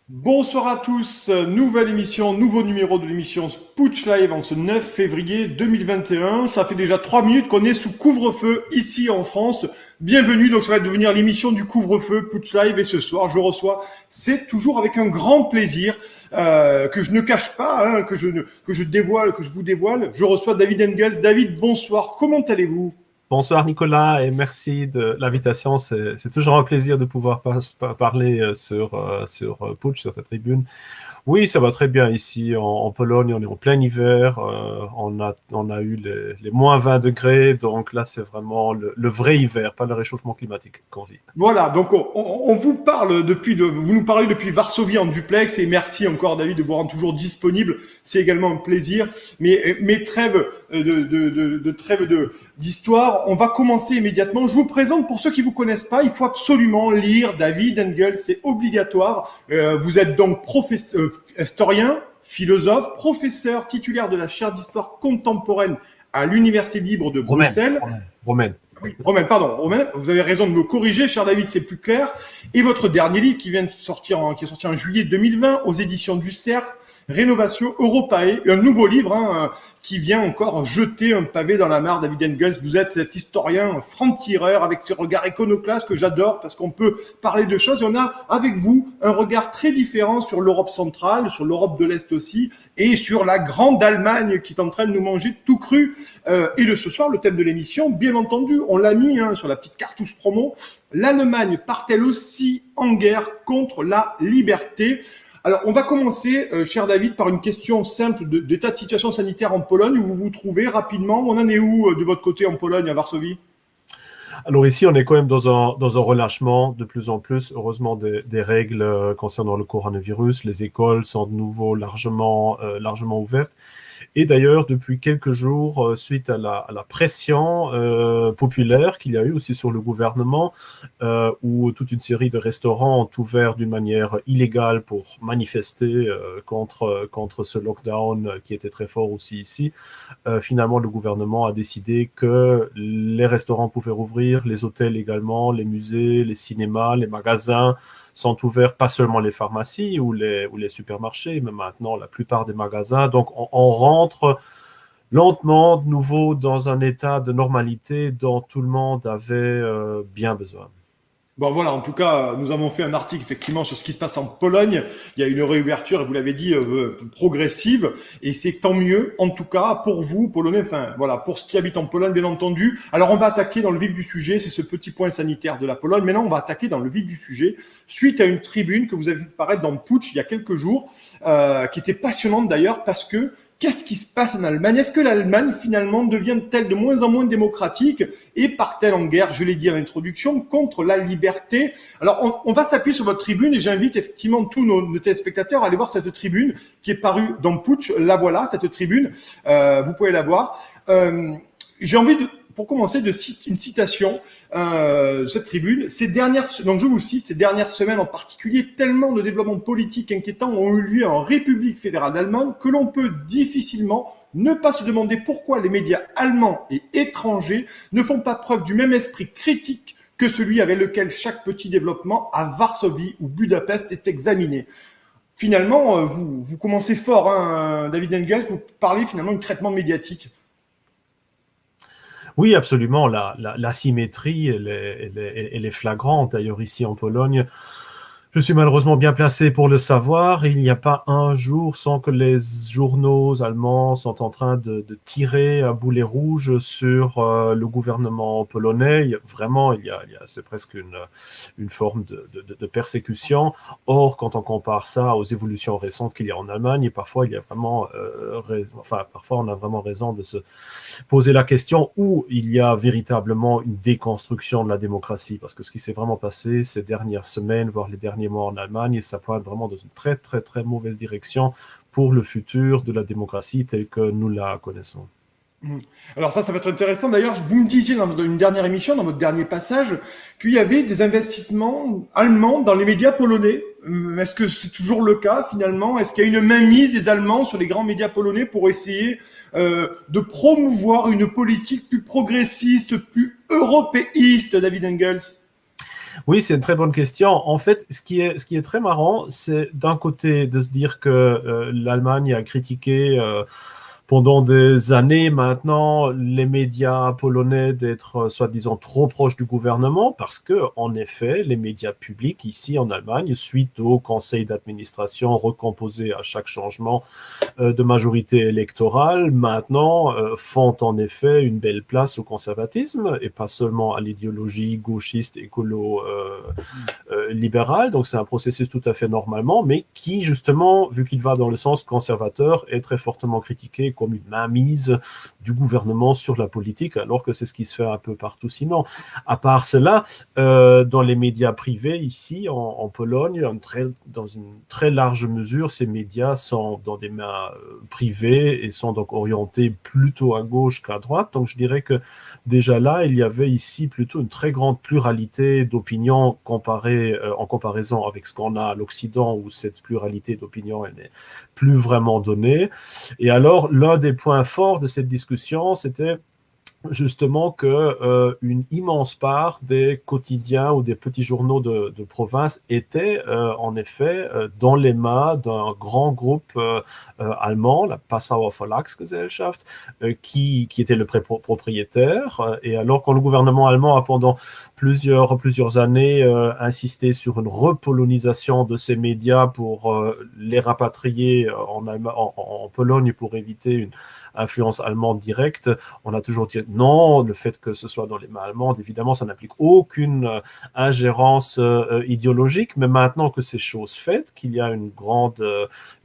Bonsoir à tous, nouvelle émission, nouveau numéro de l'émission Putsch Live en ce 9 février 2021. Ça fait déjà 3 minutes qu'on est sous couvre-feu ici en France. Bienvenue, donc ça va devenir l'émission du couvre-feu Putsch Live et ce soir je reçois, c'est toujours avec un grand plaisir que je ne cache pas, que je vous dévoile. Je reçois David Engels. David, bonsoir, comment allez-vous? Bonsoir Nicolas et merci de l'invitation. C'est toujours un plaisir de pouvoir parler sur Puig, sur ta tribune. Oui, ça va très bien ici en Pologne. On est en plein hiver. On a eu les moins 20 degrés. Donc là, c'est vraiment le vrai hiver, pas le réchauffement climatique qu'on vit. Voilà, donc on vous parle vous nous parlez depuis Varsovie en duplex et merci encore David de vous rendre toujours disponible. C'est également un plaisir. Mais trêve d'histoire, on va commencer immédiatement. Je vous présente pour ceux qui vous connaissent pas, il faut absolument lire David Engels, c'est obligatoire. Vous êtes donc professeur, historien, philosophe, professeur titulaire de la chaire d'histoire contemporaine à l'Université libre de Bruxelles. Romaine. Oui, Romain, pardon. Romain, vous avez raison de me corriger, cher David, c'est plus clair. Et votre dernier livre qui est sorti en juillet 2020 aux éditions du Cerf, Rénovation Europae, un nouveau livre qui vient encore jeter un pavé dans la mare. David Engels, vous êtes cet historien franc-tireur avec ce regard iconoclaste que j'adore parce qu'on peut parler de choses. Et on a avec vous un regard très différent sur l'Europe centrale, sur l'Europe de l'Est aussi, et sur la grande Allemagne qui est en train de nous manger tout cru. Et ce soir, le thème de l'émission, bien entendu, on l'a mis sur la petite cartouche promo. L'Allemagne part-elle aussi en guerre contre la liberté? Alors, on va commencer, cher David, par une question simple d'état de situation sanitaire en Pologne, où vous vous trouvez rapidement. On en est où de votre côté en Pologne, à Varsovie? Alors ici, on est quand même dans un relâchement de plus en plus, heureusement, des règles concernant le coronavirus. Les écoles sont de nouveau largement ouvertes. Et d'ailleurs, depuis quelques jours, suite à la pression populaire qu'il y a eu aussi sur le gouvernement, où toute une série de restaurants ont ouvert d'une manière illégale pour manifester contre ce lockdown qui était très fort aussi ici, finalement, le gouvernement a décidé que les restaurants pouvaient rouvrir, les hôtels également, les musées, les cinémas, les magasins sont ouverts, pas seulement les pharmacies ou les supermarchés, mais maintenant la plupart des magasins. Donc on rentre lentement de nouveau dans un état de normalité dont tout le monde avait bien besoin. Bon voilà, en tout cas, nous avons fait un article effectivement sur ce qui se passe en Pologne. Il y a une réouverture, et vous l'avez dit, progressive, et c'est tant mieux, en tout cas, pour vous, Polonais, enfin voilà, pour ceux qui habitent en Pologne, bien entendu. Alors on va attaquer dans le vif du sujet, c'est ce petit point sanitaire de la Pologne. Maintenant, on va attaquer dans le vif du sujet, suite à une tribune que vous avez vu paraître dans Putsch il y a quelques jours, qui était passionnante d'ailleurs, parce que qu'est-ce qui se passe en Allemagne? Est-ce que l'Allemagne, finalement, devient-elle de moins en moins démocratique et part-elle en guerre, je l'ai dit à l'introduction, contre la liberté? Alors, on va s'appuyer sur votre tribune et j'invite effectivement tous nos téléspectateurs à aller voir cette tribune qui est parue dans Putsch. La voilà, cette tribune. Vous pouvez la voir. J'ai envie pour commencer, une citation de cette tribune. Donc je vous cite, ces dernières semaines en particulier, tellement de développements politiques inquiétants ont eu lieu en République fédérale allemande que l'on peut difficilement ne pas se demander pourquoi les médias allemands et étrangers ne font pas preuve du même esprit critique que celui avec lequel chaque petit développement à Varsovie ou Budapest est examiné. Finalement, vous commencez fort, David Engels, vous parlez finalement du traitement médiatique. Oui, absolument. La symétrie, elle est flagrante. D'ailleurs, ici en Pologne, je suis malheureusement bien placé pour le savoir. Il n'y a pas un jour sans que les journaux allemands sont en train de tirer à boulet rouge sur le gouvernement polonais. C'est presque une forme de persécution. Or, quand on compare ça aux évolutions récentes qu'il y a en Allemagne, parfois il y a vraiment, parfois on a vraiment raison de se poser la question où il y a véritablement une déconstruction de la démocratie. Parce que ce qui s'est vraiment passé ces dernières semaines, voire les derniers mois en Allemagne, ça pointe vraiment dans une très, très, très mauvaise direction pour le futur de la démocratie telle que nous la connaissons. Alors ça va être intéressant. D'ailleurs, vous me disiez dans une dernière émission, dans votre dernier passage, qu'il y avait des investissements allemands dans les médias polonais. Est-ce que c'est toujours le cas finalement? Est-ce qu'il y a une mainmise des Allemands sur les grands médias polonais pour essayer de promouvoir une politique plus progressiste, plus européiste, David Engels? Oui, c'est une très bonne question. En fait, ce qui est très marrant, c'est d'un côté de se dire que l'Allemagne a critiqué pendant des années maintenant les médias polonais d'être soi-disant trop proches du gouvernement parce que, en effet, les médias publics ici en Allemagne, suite au conseil d'administration recomposé à chaque changement de majorité électorale, maintenant font en effet une belle place au conservatisme et pas seulement à l'idéologie gauchiste, écolo, libérale. Donc c'est un processus tout à fait normalement, mais qui justement, vu qu'il va dans le sens conservateur, est très fortement critiqué comme une mainmise du gouvernement sur la politique, alors que c'est ce qui se fait un peu partout sinon. À part cela, dans les médias privés ici en Pologne, dans une très large mesure, ces médias sont dans des mains privées et sont donc orientés plutôt à gauche qu'à droite. Donc je dirais que déjà là, il y avait ici plutôt une très grande pluralité d'opinions en comparaison avec ce qu'on a à l'Occident, où cette pluralité d'opinions n'est plus vraiment donnée. Et alors, l'un des points forts de cette discussion, c'était justement que une immense part des quotidiens ou des petits journaux de province étaient en effet dans les mains d'un grand groupe allemand, la Passauer Verlagsgesellschaft, qui était le propriétaire. Et alors quand le gouvernement allemand a pendant plusieurs années insisté sur une repolonisation de ces médias pour les rapatrier en Pologne pour éviter une influence allemande directe, on a toujours dit non, le fait que ce soit dans les mains allemandes, évidemment, ça n'implique aucune ingérence idéologique, mais maintenant que c'est chose faite, qu'il y a une grande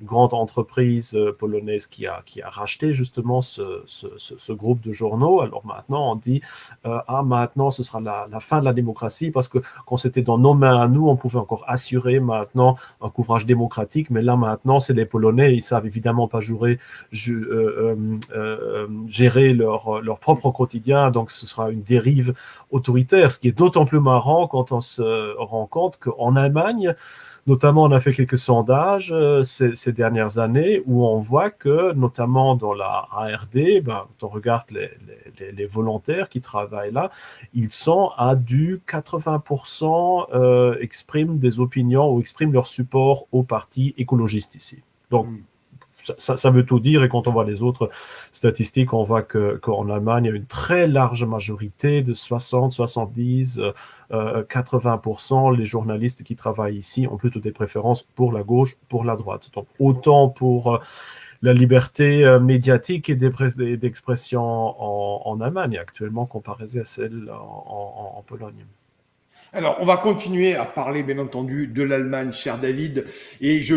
entreprise polonaise qui a racheté justement ce groupe de journaux, alors maintenant on dit maintenant ce sera la fin de la démocratie, parce que quand c'était dans nos mains à nous, on pouvait encore assurer maintenant un couvrage démocratique, mais là maintenant c'est les Polonais, ils savent évidemment pas gérer leur propre quotidien, donc ce sera une dérive autoritaire, ce qui est d'autant plus marrant quand on se rend compte qu'en Allemagne, notamment on a fait quelques sondages ces dernières années où on voit que notamment dans la ARD, quand on regarde les volontaires qui travaillent là, ils sont à du 80% expriment des opinions ou expriment leur support au parti écologiste ici. Donc ça veut tout dire, et quand on voit les autres statistiques, on voit qu'en Allemagne, il y a une très large majorité de 60, 70, 80%. Les journalistes qui travaillent ici ont plutôt des préférences pour la gauche, pour la droite. Donc autant pour la liberté médiatique et d'expression en Allemagne actuellement comparée à celle en Pologne. Alors, on va continuer à parler, bien entendu, de l'Allemagne, cher David, et je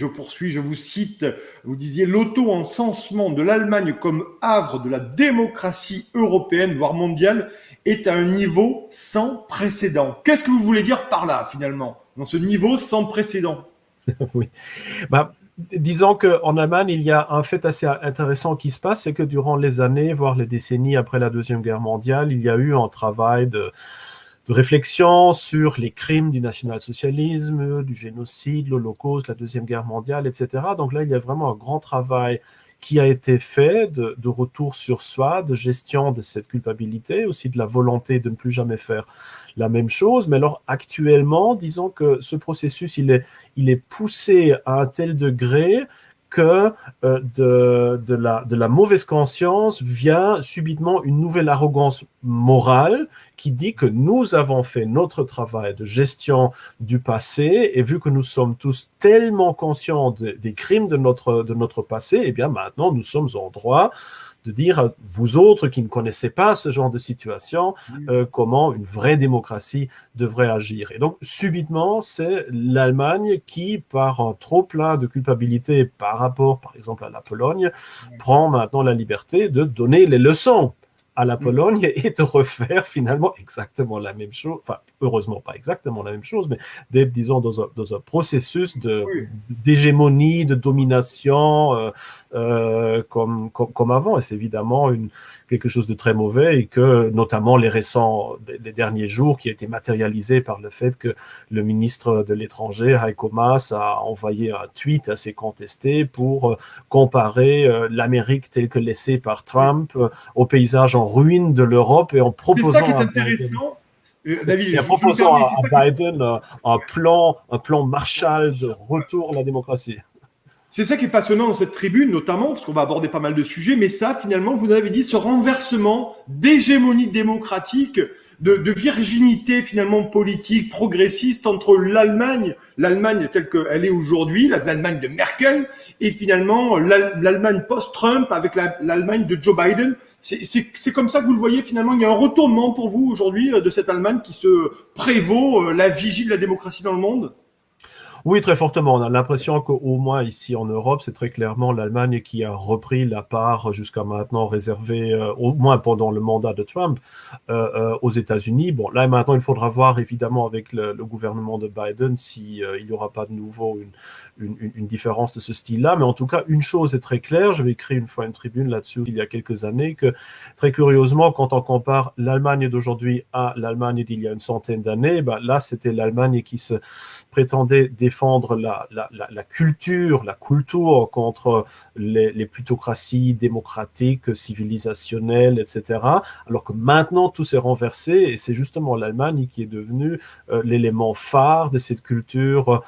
poursuis, je vous cite, vous disiez l'auto-encensement de l'Allemagne comme havre de la démocratie européenne, voire mondiale, est à un niveau sans précédent. Qu'est-ce que vous voulez dire par là, finalement, dans ce niveau sans précédent? Oui. Disons qu'en Allemagne, il y a un fait assez intéressant qui se passe, c'est que durant les années, voire les décennies après la Deuxième Guerre mondiale, il y a eu un travail de réflexion sur les crimes du national-socialisme, du génocide, l'Holocauste, la Deuxième Guerre mondiale, etc. Donc là, il y a vraiment un grand travail qui a été fait de retour sur soi, de gestion de cette culpabilité, aussi de la volonté de ne plus jamais faire la même chose. Mais alors actuellement, disons que ce processus, il est poussé à un tel degré que de la mauvaise conscience vient subitement une nouvelle arrogance morale qui dit que nous avons fait notre travail de gestion du passé, et vu que nous sommes tous tellement conscients des crimes de notre passé, eh bien maintenant nous sommes en droit de dire à vous autres qui ne connaissez pas ce genre de situation, comment une vraie démocratie devrait agir. Et donc, subitement, c'est l'Allemagne qui, par un trop-plein de culpabilité par rapport, par exemple, à la Pologne, prend maintenant la liberté de donner les leçons à la Pologne et de refaire finalement exactement la même chose, enfin heureusement pas exactement la même chose, mais d'être, disons, dans un processus d'hégémonie, de domination comme avant. Et c'est évidemment quelque chose de très mauvais, et que notamment les derniers jours qui a été matérialisé par le fait que le ministre de l'Étranger, Heiko Maas, a envoyé un tweet assez contesté pour comparer l'Amérique telle que laissée par Trump au paysage en ruine de l'Europe, et en proposant... C'est ça qui est intéressant. David, Et en je me proposant permets, c'est ça à Biden un plan Marshall de retour à la démocratie. C'est ça qui est passionnant dans cette tribune, notamment, parce qu'on va aborder pas mal de sujets, mais ça, finalement, vous avez dit, ce renversement d'hégémonie démocratique, de virginité, finalement, politique, progressiste entre l'Allemagne telle qu'elle est aujourd'hui, l'Allemagne de Merkel, et finalement, l'Allemagne post-Trump avec l'Allemagne de Joe Biden. C'est comme ça que vous le voyez, finalement, il y a un retournement pour vous aujourd'hui de cette Allemagne qui se prévaut la vigie de la démocratie dans le monde? Oui, très fortement. On a l'impression qu'au moins ici en Europe, c'est très clairement l'Allemagne qui a repris la part jusqu'à maintenant réservée, au moins pendant le mandat de Trump, aux États-Unis. Bon, là maintenant, il faudra voir évidemment avec le gouvernement de Biden si il n'y aura pas de nouveau une différence de ce style-là. Mais en tout cas, une chose est très claire. J'avais écrit une fois une tribune là-dessus il y a quelques années que très curieusement, quand on compare l'Allemagne d'aujourd'hui à l'Allemagne d'il y a une centaine d'années, ben, là, c'était l'Allemagne qui se prétendait défendre la culture contre les plutocraties démocratiques, civilisationnelles, etc. Alors que maintenant, tout s'est renversé et c'est justement l'Allemagne qui est devenue l'élément phare de cette culture,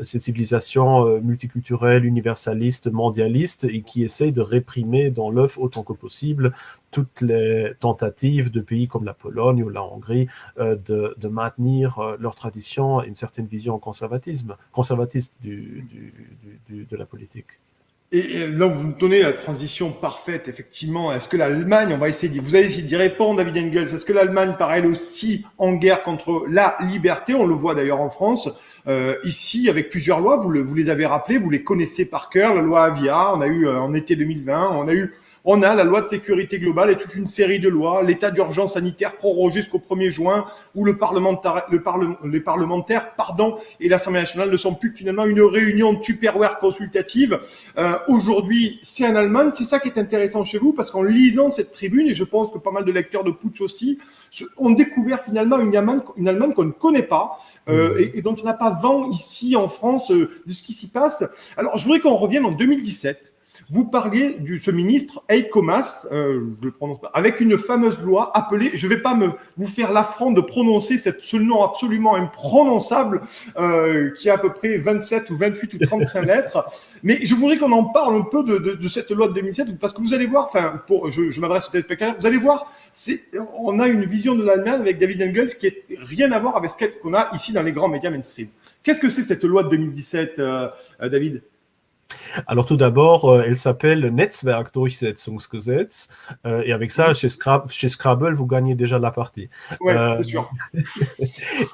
cette civilisation multiculturelle, universaliste, mondialiste et qui essaye de réprimer dans l'œuf autant que possible toutes les tentatives de pays comme la Pologne ou la Hongrie de maintenir leur tradition et une certaine vision conservatiste de la politique. Et là, vous me donnez la transition parfaite, effectivement. Est-ce que l'Allemagne, vous allez essayer d'y répondre, David Engels, est-ce que l'Allemagne part elle aussi en guerre contre la liberté? On le voit d'ailleurs en France. Ici, avec plusieurs lois, vous les avez rappelées, vous les connaissez par cœur. La loi Avia, on a eu en été 2020, on a la loi de sécurité globale et toute une série de lois, l'état d'urgence sanitaire prorogé jusqu'au 1er juin, où les parlementaires, et l'Assemblée nationale ne sont plus que finalement une réunion de Tupperware consultative. Aujourd'hui, c'est en Allemagne. C'est ça qui est intéressant chez vous, parce qu'en lisant cette tribune, et je pense que pas mal de lecteurs de Putsch aussi, ont découvert finalement une Allemagne qu'on ne connaît pas, et dont on n'a pas vent ici en France de ce qui s'y passe. Alors, je voudrais qu'on revienne en 2017. Vous parliez de ce ministre Heiko Maas, je le prononce pas, avec une fameuse loi appelée, je ne vais pas vous faire l'affront de prononcer ce nom absolument imprononçable, qui a à peu près 27 ou 28 ou 35 lettres, mais je voudrais qu'on en parle un peu de cette loi de 2007, parce que vous allez voir, je m'adresse aux téléspectateurs, vous allez voir, on a une vision de l'Allemagne avec David Engels qui n'a rien à voir avec ce qu'on a ici dans les grands médias mainstream. Qu'est-ce que c'est cette loi de 2017, David ? Alors tout d'abord, elle s'appelle Netzwerkdurchsetzungsgesetz et avec ça, chez Scrabble, vous gagnez déjà la partie. Oui, c'est sûr.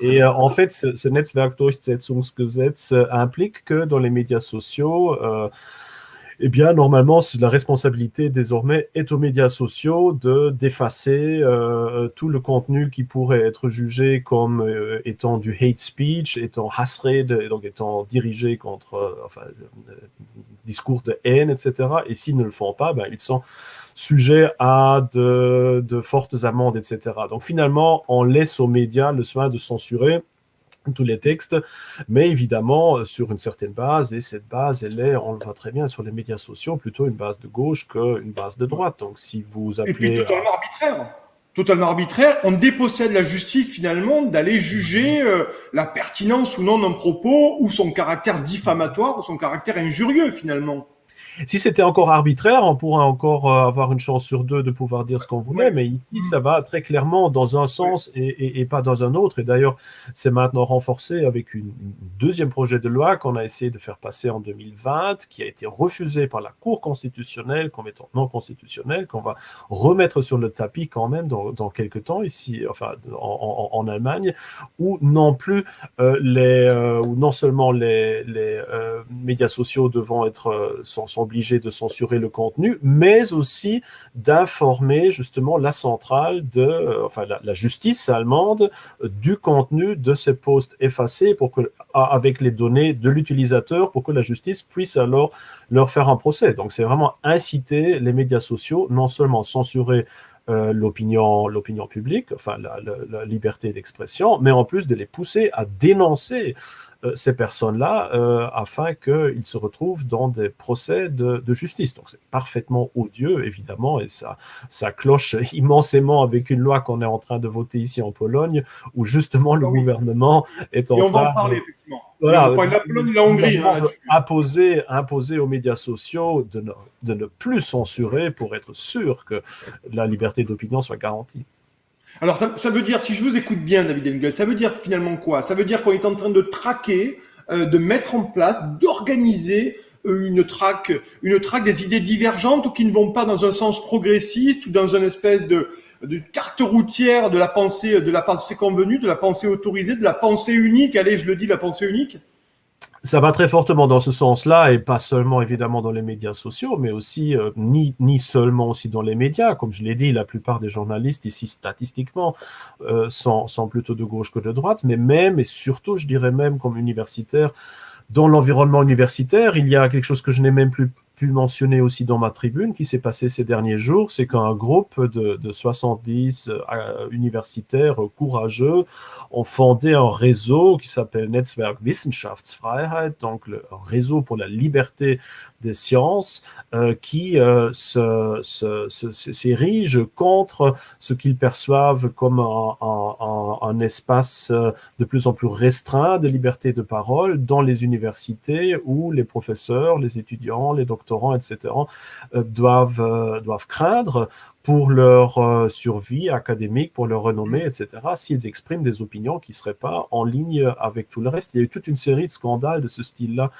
Et en fait, ce Netzwerkdurchsetzungsgesetz implique que dans les médias sociaux, eh bien, normalement, la responsabilité désormais est aux médias sociaux d'effacer tout le contenu qui pourrait être jugé comme étant du hate speech, étant Hassrede, donc étant dirigé contre discours de haine, etc. Et s'ils ne le font pas, ils sont sujets à de fortes amendes, etc. Donc finalement, on laisse aux médias le soin de censurer tous les textes, mais évidemment sur une certaine base, et cette base, elle est, on le voit très bien sur les médias sociaux, plutôt une base de gauche qu'une base de droite. Donc si vous appelez... Et puis totalement arbitraire, on dépossède la justice finalement d'aller juger la pertinence ou non d'un propos, ou son caractère diffamatoire, ou son caractère injurieux finalement. Si c'était encore arbitraire, on pourrait encore avoir une chance sur deux de pouvoir dire ce qu'on voulait, mais ici, ça va très clairement dans un sens et pas dans un autre. Et d'ailleurs, c'est maintenant renforcé avec une deuxième projet de loi qu'on a essayé de faire passer en 2020, qui a été refusé par la Cour constitutionnelle comme étant non constitutionnelle, qu'on va remettre sur le tapis quand même dans quelques temps ici, en Allemagne, où non plus où non seulement les médias sociaux sont obligés de censurer le contenu, mais aussi d'informer justement la centrale la justice allemande du contenu de ces posts effacés avec les données de l'utilisateur pour que la justice puisse alors leur faire un procès. Donc c'est vraiment inciter les médias sociaux, non seulement censurer l'opinion publique, enfin la liberté d'expression, mais en plus de les pousser à dénoncer ces personnes-là afin qu'ils se retrouvent dans des procès de justice. Donc c'est parfaitement odieux, évidemment, et ça cloche immensément avec une loi qu'on est en train de voter ici en Pologne, où justement le gouvernement est en Et on va train en parler, effectivement. voilà, On parle de la Pologne et de la Hongrie là-dessus. imposer aux médias sociaux de ne plus censurer pour être sûr que la liberté d'opinion soit garantie. Alors, ça veut dire, si je vous écoute bien, David Engel, ça veut dire finalement quoi? Ça veut dire qu'on est en train de traquer, de mettre en place, d'organiser une traque des idées divergentes ou qui ne vont pas dans un sens progressiste ou dans une espèce de carte routière de la pensée convenue, de la pensée autorisée, de la pensée unique. Allez, je le dis, la pensée unique. Ça va très fortement dans ce sens-là, et pas seulement évidemment dans les médias sociaux, mais aussi ni seulement aussi dans les médias. Comme je l'ai dit, la plupart des journalistes ici, statistiquement, sont plutôt de gauche que de droite, mais même et surtout, je dirais même comme universitaire, dans l'environnement universitaire, il y a quelque chose que je n'ai même plus pu mentionner aussi dans ma tribune qui s'est passé ces derniers jours, c'est qu'un groupe de 70 universitaires courageux ont fondé un réseau qui s'appelle Netzwerk Wissenschaftsfreiheit, donc le réseau pour la liberté des sciences, qui s'érige contre ce qu'ils perçoivent comme un espace de plus en plus restreint de liberté de parole dans les universités où les professeurs, les étudiants, les doctorants, etc., doivent craindre pour leur survie académique, pour leur renommée, etc., s'ils expriment des opinions qui ne seraient pas en ligne avec tout le reste. Il y a eu toute une série de scandales de ce style-là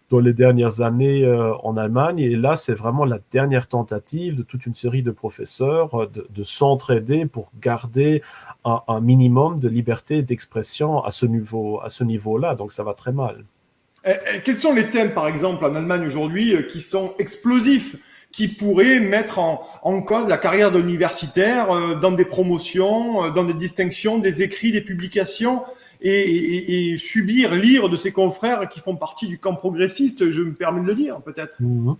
dans les dernières années en Allemagne, et là, c'est vraiment la dernière tentative de toute une série de professeurs de s'entraider pour garder un minimum de liberté d'expression à ce niveau-là, donc ça va très mal. Quels sont les thèmes, par exemple, en Allemagne aujourd'hui, qui sont explosifs, qui pourraient mettre en cause la carrière de l'universitaire dans des promotions, dans des distinctions, des écrits, des publications, et lire de ses confrères qui font partie du camp progressiste, je me permets de le dire, peut-être. Mmh.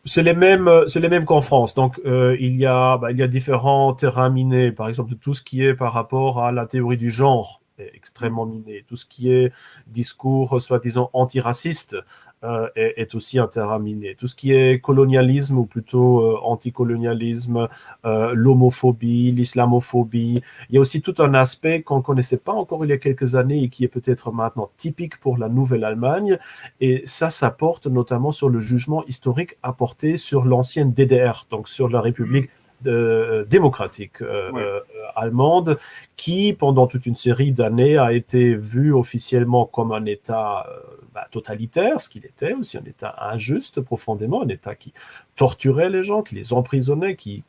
C'est les mêmes qu'en France. Donc, il y a différents terrains minés. Par exemple, tout ce qui est par rapport à la théorie du genre est extrêmement miné. Tout ce qui est discours, soi-disant, antiraciste est aussi un terrain miné. Tout ce qui est colonialisme, ou plutôt anticolonialisme, l'homophobie, l'islamophobie. Il y a aussi tout un aspect qu'on ne connaissait pas encore il y a quelques années et qui est peut-être maintenant typique pour la Nouvelle-Allemagne. Et ça porte notamment sur le jugement historique apporté sur l'ancienne DDR, donc sur la République démocratique allemande, qui pendant toute une série d'années a été vue officiellement comme un État totalitaire, ce qu'il était aussi, un État injuste profondément, un État qui torturait les gens, qui les emprisonnait, qui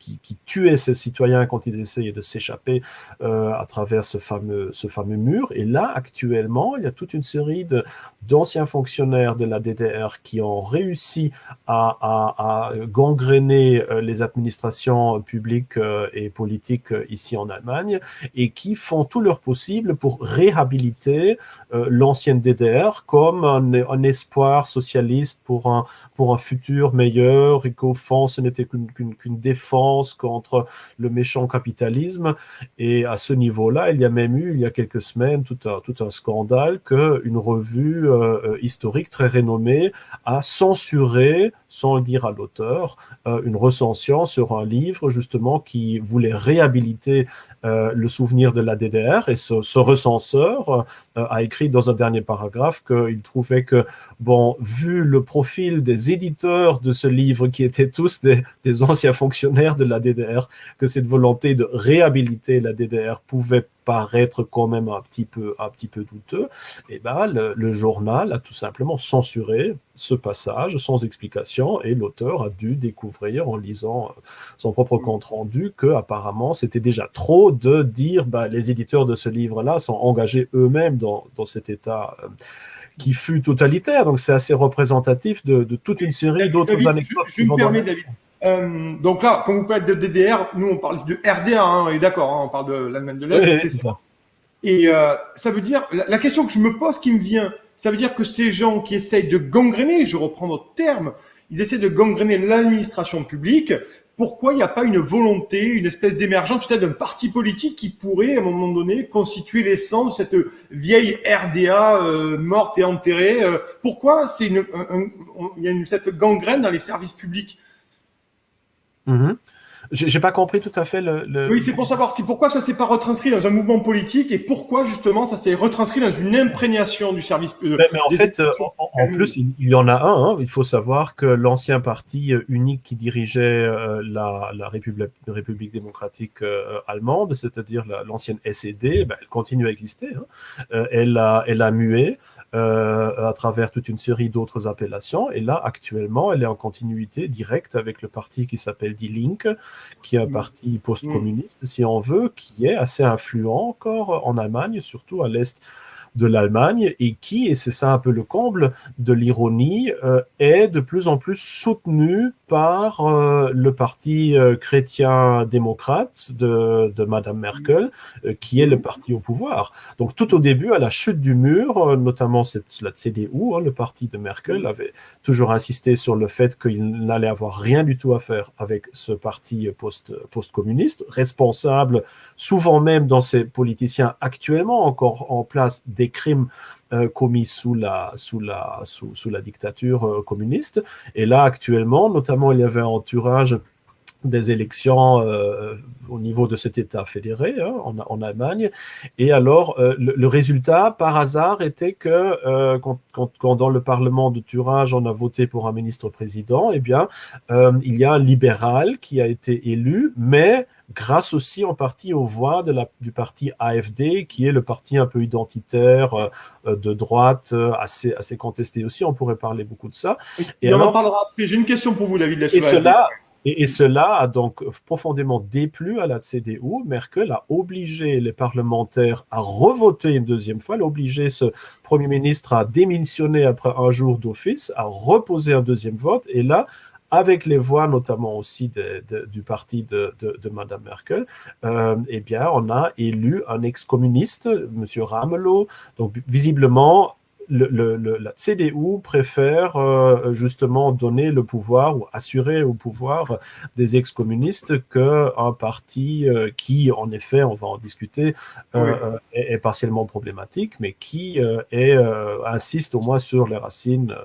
tuait ses citoyens quand ils essayaient de s'échapper à travers ce fameux mur. Et là, actuellement, il y a toute une série d'anciens fonctionnaires de la DDR qui ont réussi à gangréner les administrations publiques et politiques ici en Allemagne, et qui font tout leur possible pour réhabiliter l'ancienne DDR comme un espoir socialiste pour un futur meilleur, et qu'au fond, ce n'était qu'une défense contre le méchant capitalisme. Et à ce niveau-là, il y a même eu, il y a quelques semaines, tout un scandale qu'une revue historique très renommée a censuré, sans le dire à l'auteur, une recension sur un livre, justement, qui voulait réhabiliter le souvenir de la DDR. Et ce recenseur a écrit dans un dernier paragraphe qu'il trouvait que, bon, vu le profil des éditeurs de ce livre, qui étaient tous des anciens fonctionnaires de la DDR, que cette volonté de réhabiliter la DDR pouvait paraître quand même un petit peu douteux. Et ben, le journal a tout simplement censuré ce passage sans explication, et l'auteur a dû découvrir en lisant son propre compte-rendu que apparemment c'était déjà trop de dire les éditeurs de ce livre-là sont engagés eux-mêmes dans cet état qui fut totalitaire. Donc c'est assez représentatif de toute une série d'autres anecdotes. Je me permets, David. Donc là, quand vous parlez de DDR, nous on parle de RDA, hein, et d'accord, hein, on parle de l'Allemagne de l'Est, c'est ça. Et ça veut dire, la question que je me pose, qui me vient, ça veut dire que ces gens qui essayent de gangréner, je reprends votre terme, ils essaient de gangréner l'administration publique, pourquoi il n'y a pas une volonté, une espèce d'émergence peut-être d'un parti politique qui pourrait, à un moment donné, constituer l'essence de cette vieille RDA morte et enterrée. Pourquoi il y a cette gangrène dans les services publics? J'ai pas compris tout à fait Oui, c'est pour savoir pourquoi ça s'est pas retranscrit dans un mouvement politique et pourquoi justement ça s'est retranscrit dans une imprégnation du service public. Mais en fait, en plus, il y en a un. Hein. Il faut savoir que l'ancien parti unique qui dirigeait la République démocratique allemande, c'est-à-dire l'ancienne SED, elle continue à exister. Hein. Elle a mué à travers toute une série d'autres appellations. Et là, actuellement, elle est en continuité directe avec le parti qui s'appelle Die Linke, qui est un parti post-communiste, si on veut, qui est assez influent encore en Allemagne, surtout à l'est de l'Allemagne, et qui, et c'est ça un peu le comble de l'ironie, est de plus en plus soutenu par le parti chrétien-démocrate de Madame Merkel, qui est le parti au pouvoir. Donc tout au début, à la chute du mur, notamment la CDU, le parti de Merkel, avait toujours insisté sur le fait qu'il n'allait avoir rien du tout à faire avec ce parti post-communiste, responsable souvent même dans ces politiciens actuellement encore en place des crimes commis sous la dictature communiste. Et là, actuellement, notamment, il y avait un entourage des élections au niveau de cet État fédéré en Allemagne. Et alors, le résultat, par hasard, était que quand dans le Parlement de Thuringe, on a voté pour un ministre-président, eh bien, il y a un libéral qui a été élu, mais grâce aussi en partie aux voix du parti AfD, qui est le parti un peu identitaire de droite, assez contesté aussi. On pourrait parler beaucoup de ça. Et on en parlera après. J'ai une question pour vous, David. Et cela a donc profondément déplu à la CDU. Merkel a obligé les parlementaires à revoter une deuxième fois, elle a obligé ce Premier ministre à démissionner après un jour d'office, à reposer un deuxième vote. Et là, avec les voix notamment aussi du parti de Madame Merkel, eh bien, on a élu un ex-communiste, Monsieur Ramelow. Donc, visiblement, la CDU préfère justement donner le pouvoir ou assurer au pouvoir des ex-communistes qu'un parti qui, en effet, on va en discuter, est partiellement problématique, mais qui insiste au moins sur les racines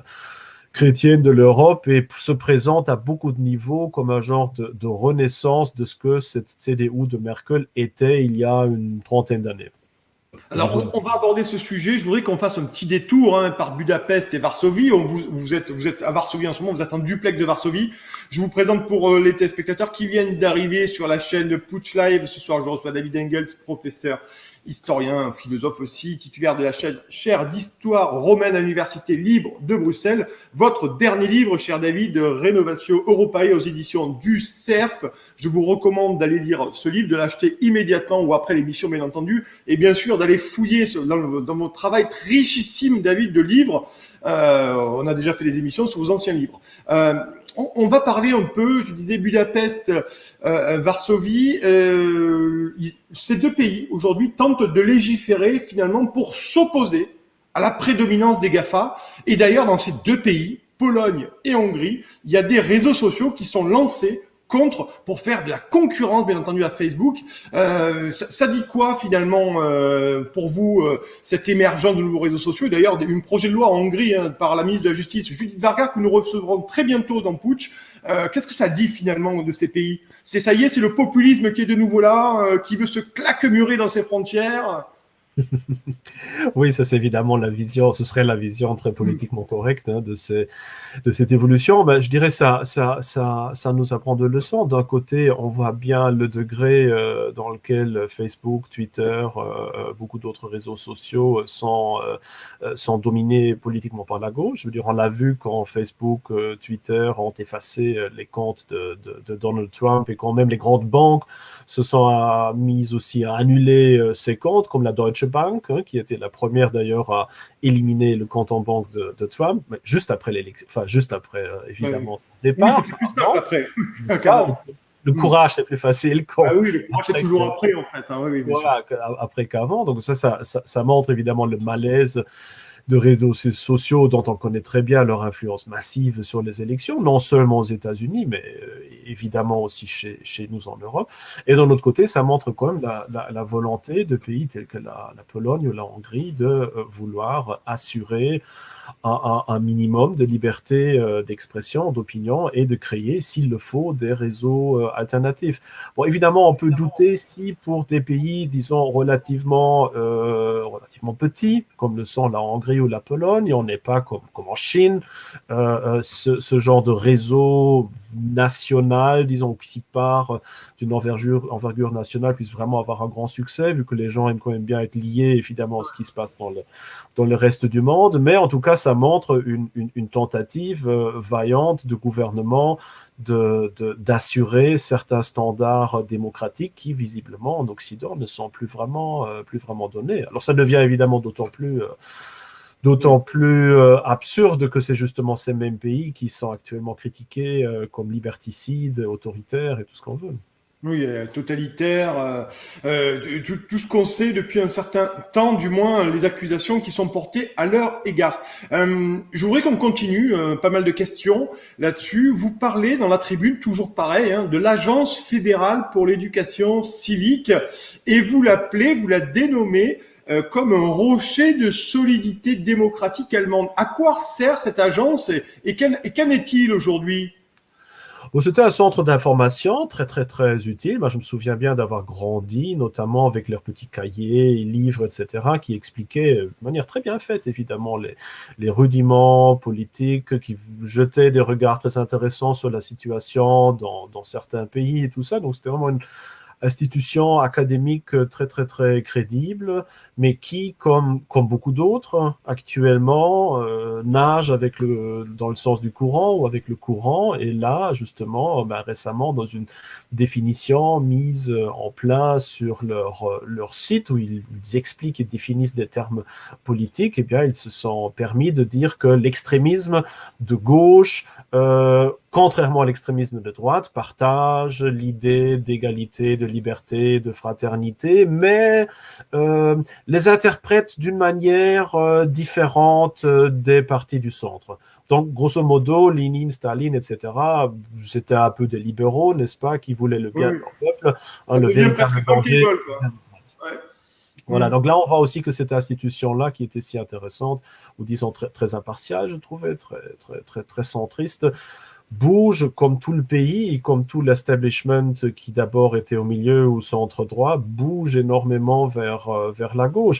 chrétienne de l'Europe et se présente à beaucoup de niveaux comme un genre de renaissance de ce que cette CDU de Merkel était il y a une trentaine d'années. Alors, on va aborder ce sujet. Je voudrais qu'on fasse un petit détour par Budapest et Varsovie. Vous êtes à Varsovie en ce moment, vous êtes en duplex de Varsovie. Je vous présente pour les téléspectateurs qui viennent d'arriver sur la chaîne Putsch Live. Ce soir, je reçois David Engels, professeur, historien, philosophe aussi, titulaire de la chaire d'histoire romaine à l'Université libre de Bruxelles. Votre dernier livre, cher David, Renovatio Europae aux éditions du Cerf. Je vous recommande d'aller lire ce livre, de l'acheter immédiatement ou après l'émission, bien entendu, et bien sûr d'aller fouiller dans votre travail richissime, David, de livres. On a déjà fait des émissions sur vos anciens livres. On va parler un peu, je disais Budapest, Varsovie. Ces deux pays, aujourd'hui, tentent de légiférer finalement pour s'opposer à la prédominance des GAFA. Et d'ailleurs, dans ces deux pays, Pologne et Hongrie, il y a des réseaux sociaux qui sont lancés pour faire de la concurrence, bien entendu, à Facebook. Ça dit quoi, finalement, pour vous, cette émergence de nouveaux réseaux sociaux? D'ailleurs, un projet de loi en Hongrie par la ministre de la Justice, Judith Varga, que nous recevrons très bientôt dans Putsch. Qu'est-ce que ça dit, finalement, de ces pays? Ça y est, c'est le populisme qui est de nouveau là, qui veut se claquemurer dans ses frontières. Oui, ça c'est évidemment la vision, ce serait la vision très politiquement correcte de cette évolution. Je dirais ça nous apprend deux leçons. D'un côté, on voit bien le degré dans lequel Facebook, Twitter, beaucoup d'autres réseaux sociaux sont dominés politiquement par la gauche. Je veux dire, on l'a vu quand Facebook, Twitter ont effacé les comptes de Donald Trump et quand même les grandes banques se sont mises aussi à annuler ces comptes, comme la Deutsche Bank, qui était la première d'ailleurs à éliminer le compte en banque de Trump, mais juste après l'élection, juste après évidemment son départ. Oui, c'était plus tard après. Le courage, c'est plus facile. Oui, le courage, c'est toujours après, en fait. Voilà, après qu'avant. Donc ça montre évidemment le malaise de réseaux sociaux dont on connaît très bien leur influence massive sur les élections, non seulement aux États-Unis, mais évidemment aussi chez nous en Europe. Et d'un autre côté, ça montre quand même la volonté de pays tels que la Pologne ou la Hongrie de vouloir assurer un minimum de liberté d'expression, d'opinion et de créer, s'il le faut, des réseaux alternatifs. Bon, évidemment, on peut douter si pour des pays, disons, relativement petits, comme le sont la Hongrie ou la Pologne, on n'est pas comme en Chine, ce genre de réseau national, disons, qui part d'une envergure nationale, puisse vraiment avoir un grand succès, vu que les gens aiment quand même bien être liés, évidemment, à ce qui se passe dans le reste du monde. Mais en tout cas, ça montre une tentative vaillante de gouvernement d'assurer certains standards démocratiques qui, visiblement, en Occident, ne sont plus vraiment donnés. Alors, ça devient évidemment d'autant plus absurde que c'est justement ces mêmes pays qui sont actuellement critiqués comme liberticides, autoritaires et tout ce qu'on veut. Oui, totalitaire, tout ce qu'on sait depuis un certain temps, du moins les accusations qui sont portées à leur égard. Je voudrais qu'on continue, pas mal de questions là-dessus. Vous parlez dans la tribune, toujours pareil, de l'Agence fédérale pour l'éducation civique, et vous la dénommez comme un rocher de solidité démocratique allemande. À quoi sert cette agence et qu'en est-il aujourd'hui ? Bon, c'était un centre d'information très, très, très utile. Moi, je me souviens bien d'avoir grandi, notamment avec leurs petits cahiers, livres, etc., qui expliquaient de manière très bien faite, évidemment, les rudiments politiques, qui jetaient des regards très intéressants sur la situation dans certains pays et tout ça. Donc, c'était vraiment une institution académique très, très, très crédible, mais qui, comme beaucoup d'autres, actuellement, nage dans le sens du courant ou avec le courant. Et là, justement, récemment, dans une définition mise en place sur leur site, où ils expliquent et définissent des termes politiques, eh bien, ils se sont permis de dire que l'extrémisme de gauche, contrairement à l'extrémisme de droite, partage l'idée d'égalité, de liberté, de fraternité, mais les interprète d'une manière différente des partis du centre. Donc, grosso modo, Lénine, Staline, etc., c'était un peu des libéraux, n'est-ce pas, qui voulaient le bien de leur peuple. Le véritable danger. Ouais. Voilà, donc là, on voit aussi que cette institution-là, qui était si intéressante, ou disons très, très impartiale, je trouvais, très, très, très, très centriste, bouge comme tout le pays et comme tout l'establishment qui d'abord était au milieu ou centre droit, bouge énormément vers la gauche.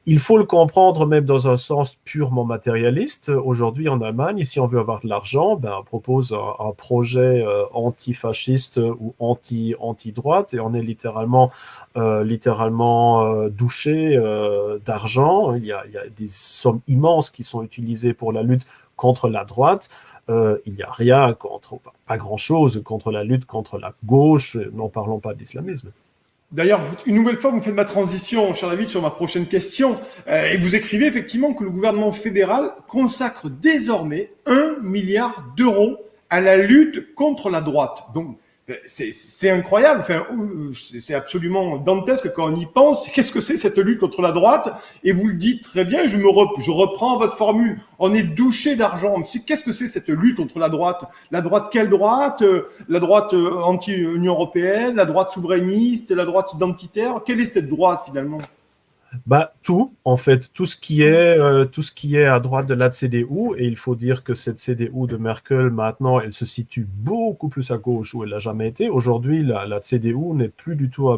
Il faut le comprendre même dans un sens purement matérialiste. Aujourd'hui, en Allemagne, si on veut avoir de l'argent, on propose un projet antifasciste ou anti-droite et on est littéralement douché d'argent. Il y a des sommes immenses qui sont utilisées pour la lutte contre la droite. Il n'y a rien pas grand-chose contre la lutte contre la gauche, n'en parlons pas d'islamisme. D'ailleurs, une nouvelle fois, vous me faites ma transition, cher David, sur ma prochaine question. Et vous écrivez effectivement que le gouvernement fédéral consacre désormais 1 milliard d'euros à la lutte contre la droite. Donc, c'est incroyable. Enfin, c'est absolument dantesque quand on y pense. Qu'est-ce que c'est cette lutte contre la droite? Et vous le dites très bien. Je reprends votre formule. On est douché d'argent. Qu'est-ce que c'est cette lutte contre la droite? La droite, quelle droite? La droite anti-Union européenne, la droite souverainiste, la droite identitaire. Quelle est cette droite finalement? Tout, en fait, tout ce qui est à droite de la CDU, et il faut dire que cette CDU de Merkel, maintenant, elle se situe beaucoup plus à gauche où elle n'a jamais été. Aujourd'hui, la CDU n'est plus du tout un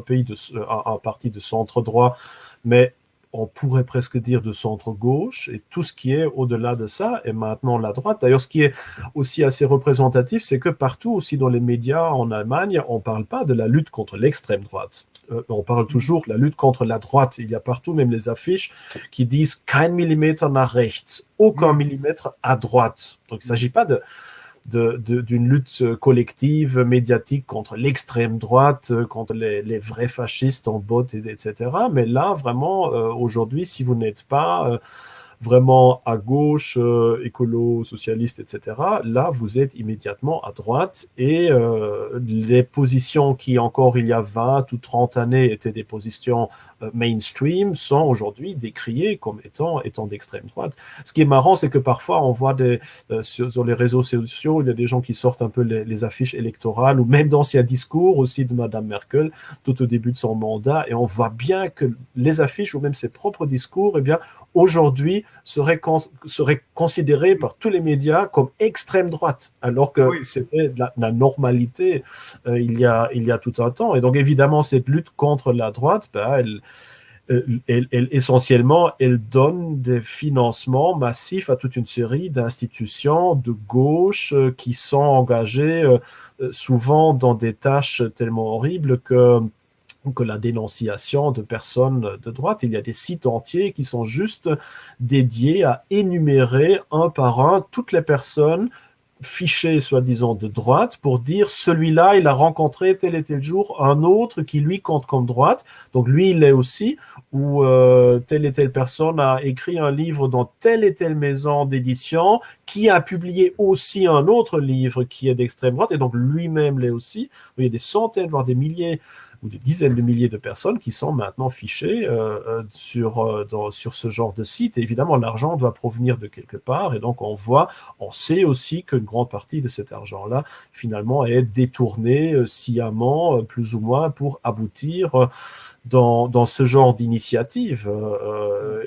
parti de centre-droit, mais on pourrait presque dire de centre-gauche, et tout ce qui est au-delà de ça est maintenant la droite. D'ailleurs, ce qui est aussi assez représentatif, c'est que partout, aussi dans les médias en Allemagne, on ne parle pas de la lutte contre l'extrême droite. On parle toujours de la lutte contre la droite. Il y a partout même les affiches qui disent « kein Millimeter nach rechts », aucun millimètre à droite. Donc, il ne s'agit pas d'une lutte collective, médiatique contre l'extrême droite, contre les vrais fascistes en bottes, etc. Mais là, vraiment, aujourd'hui, si vous n'êtes pas vraiment à gauche, écolo, socialiste, etc., là, vous êtes immédiatement à droite et les positions qui, encore il y a 20 ou 30 années, étaient des positions mainstream sont aujourd'hui décriées comme étant d'extrême droite. Ce qui est marrant, c'est que parfois, on voit sur les réseaux sociaux, il y a des gens qui sortent un peu les affiches électorales ou même d'anciens discours aussi de Madame Merkel tout au début de son mandat, et on voit bien que les affiches ou même ses propres discours, eh bien, aujourd'hui, seraient considérés par tous les médias comme extrême droite, alors que c'était la normalité il y a tout un temps. Et donc, évidemment, cette lutte contre la droite, essentiellement, elle donne des financements massifs à toute une série d'institutions de gauche qui sont engagées souvent dans des tâches tellement horribles que la dénonciation de personnes de droite. Il y a des sites entiers qui sont juste dédiés à énumérer un par un toutes les personnes fiché, soi-disant, de droite pour dire celui-là, il a rencontré tel et tel jour un autre qui lui compte comme droite, donc lui, il l'est aussi, ou telle et telle personne a écrit un livre dans telle et telle maison d'édition qui a publié aussi un autre livre qui est d'extrême droite, et donc lui-même l'est aussi. Il y a des centaines, voire des milliers ou des dizaines de milliers de personnes qui sont maintenant fichées sur ce genre de site. Et évidemment, l'argent doit provenir de quelque part. Et donc, on sait aussi qu'une grande partie de cet argent-là, finalement, est détourné sciemment, plus ou moins, pour aboutir dans ce genre d'initiative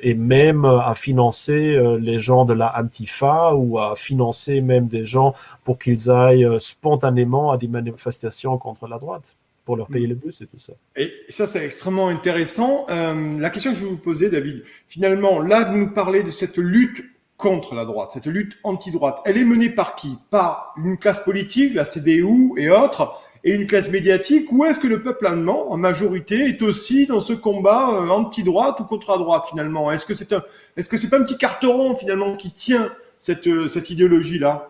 et même à financer les gens de la Antifa ou à financer même des gens pour qu'ils aillent spontanément à des manifestations contre la droite, pour leur payer le bus et tout ça. Et ça, c'est extrêmement intéressant. La question que je vais vous poser, David, finalement, là, vous nous parlez de cette lutte contre la droite, cette lutte anti-droite. Elle est menée par qui? Par une classe politique, la CDU et autres, et une classe médiatique, ou est-ce que le peuple allemand, en majorité, est aussi dans ce combat anti-droite ou contre la droite, finalement? Est-ce que c'est pas un petit carteron, finalement, qui tient cette idéologie-là?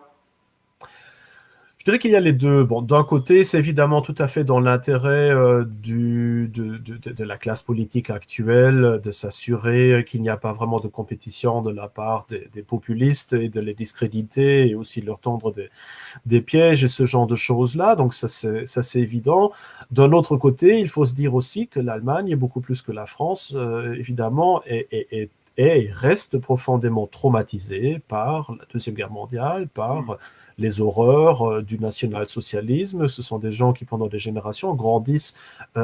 Je dirais qu'il y a les deux. Bon, d'un côté, c'est évidemment tout à fait dans l'intérêt de la classe politique actuelle de s'assurer qu'il n'y a pas vraiment de compétition de la part des populistes et de les discréditer et aussi de leur tendre des pièges et ce genre de choses-là. Donc ça, c'est évident. D'un autre côté, il faut se dire aussi que l'Allemagne, beaucoup plus que la France, évidemment, est et reste profondément traumatisé par la Deuxième Guerre mondiale, par les horreurs du national-socialisme. Ce sont des gens qui, pendant des générations, grandissent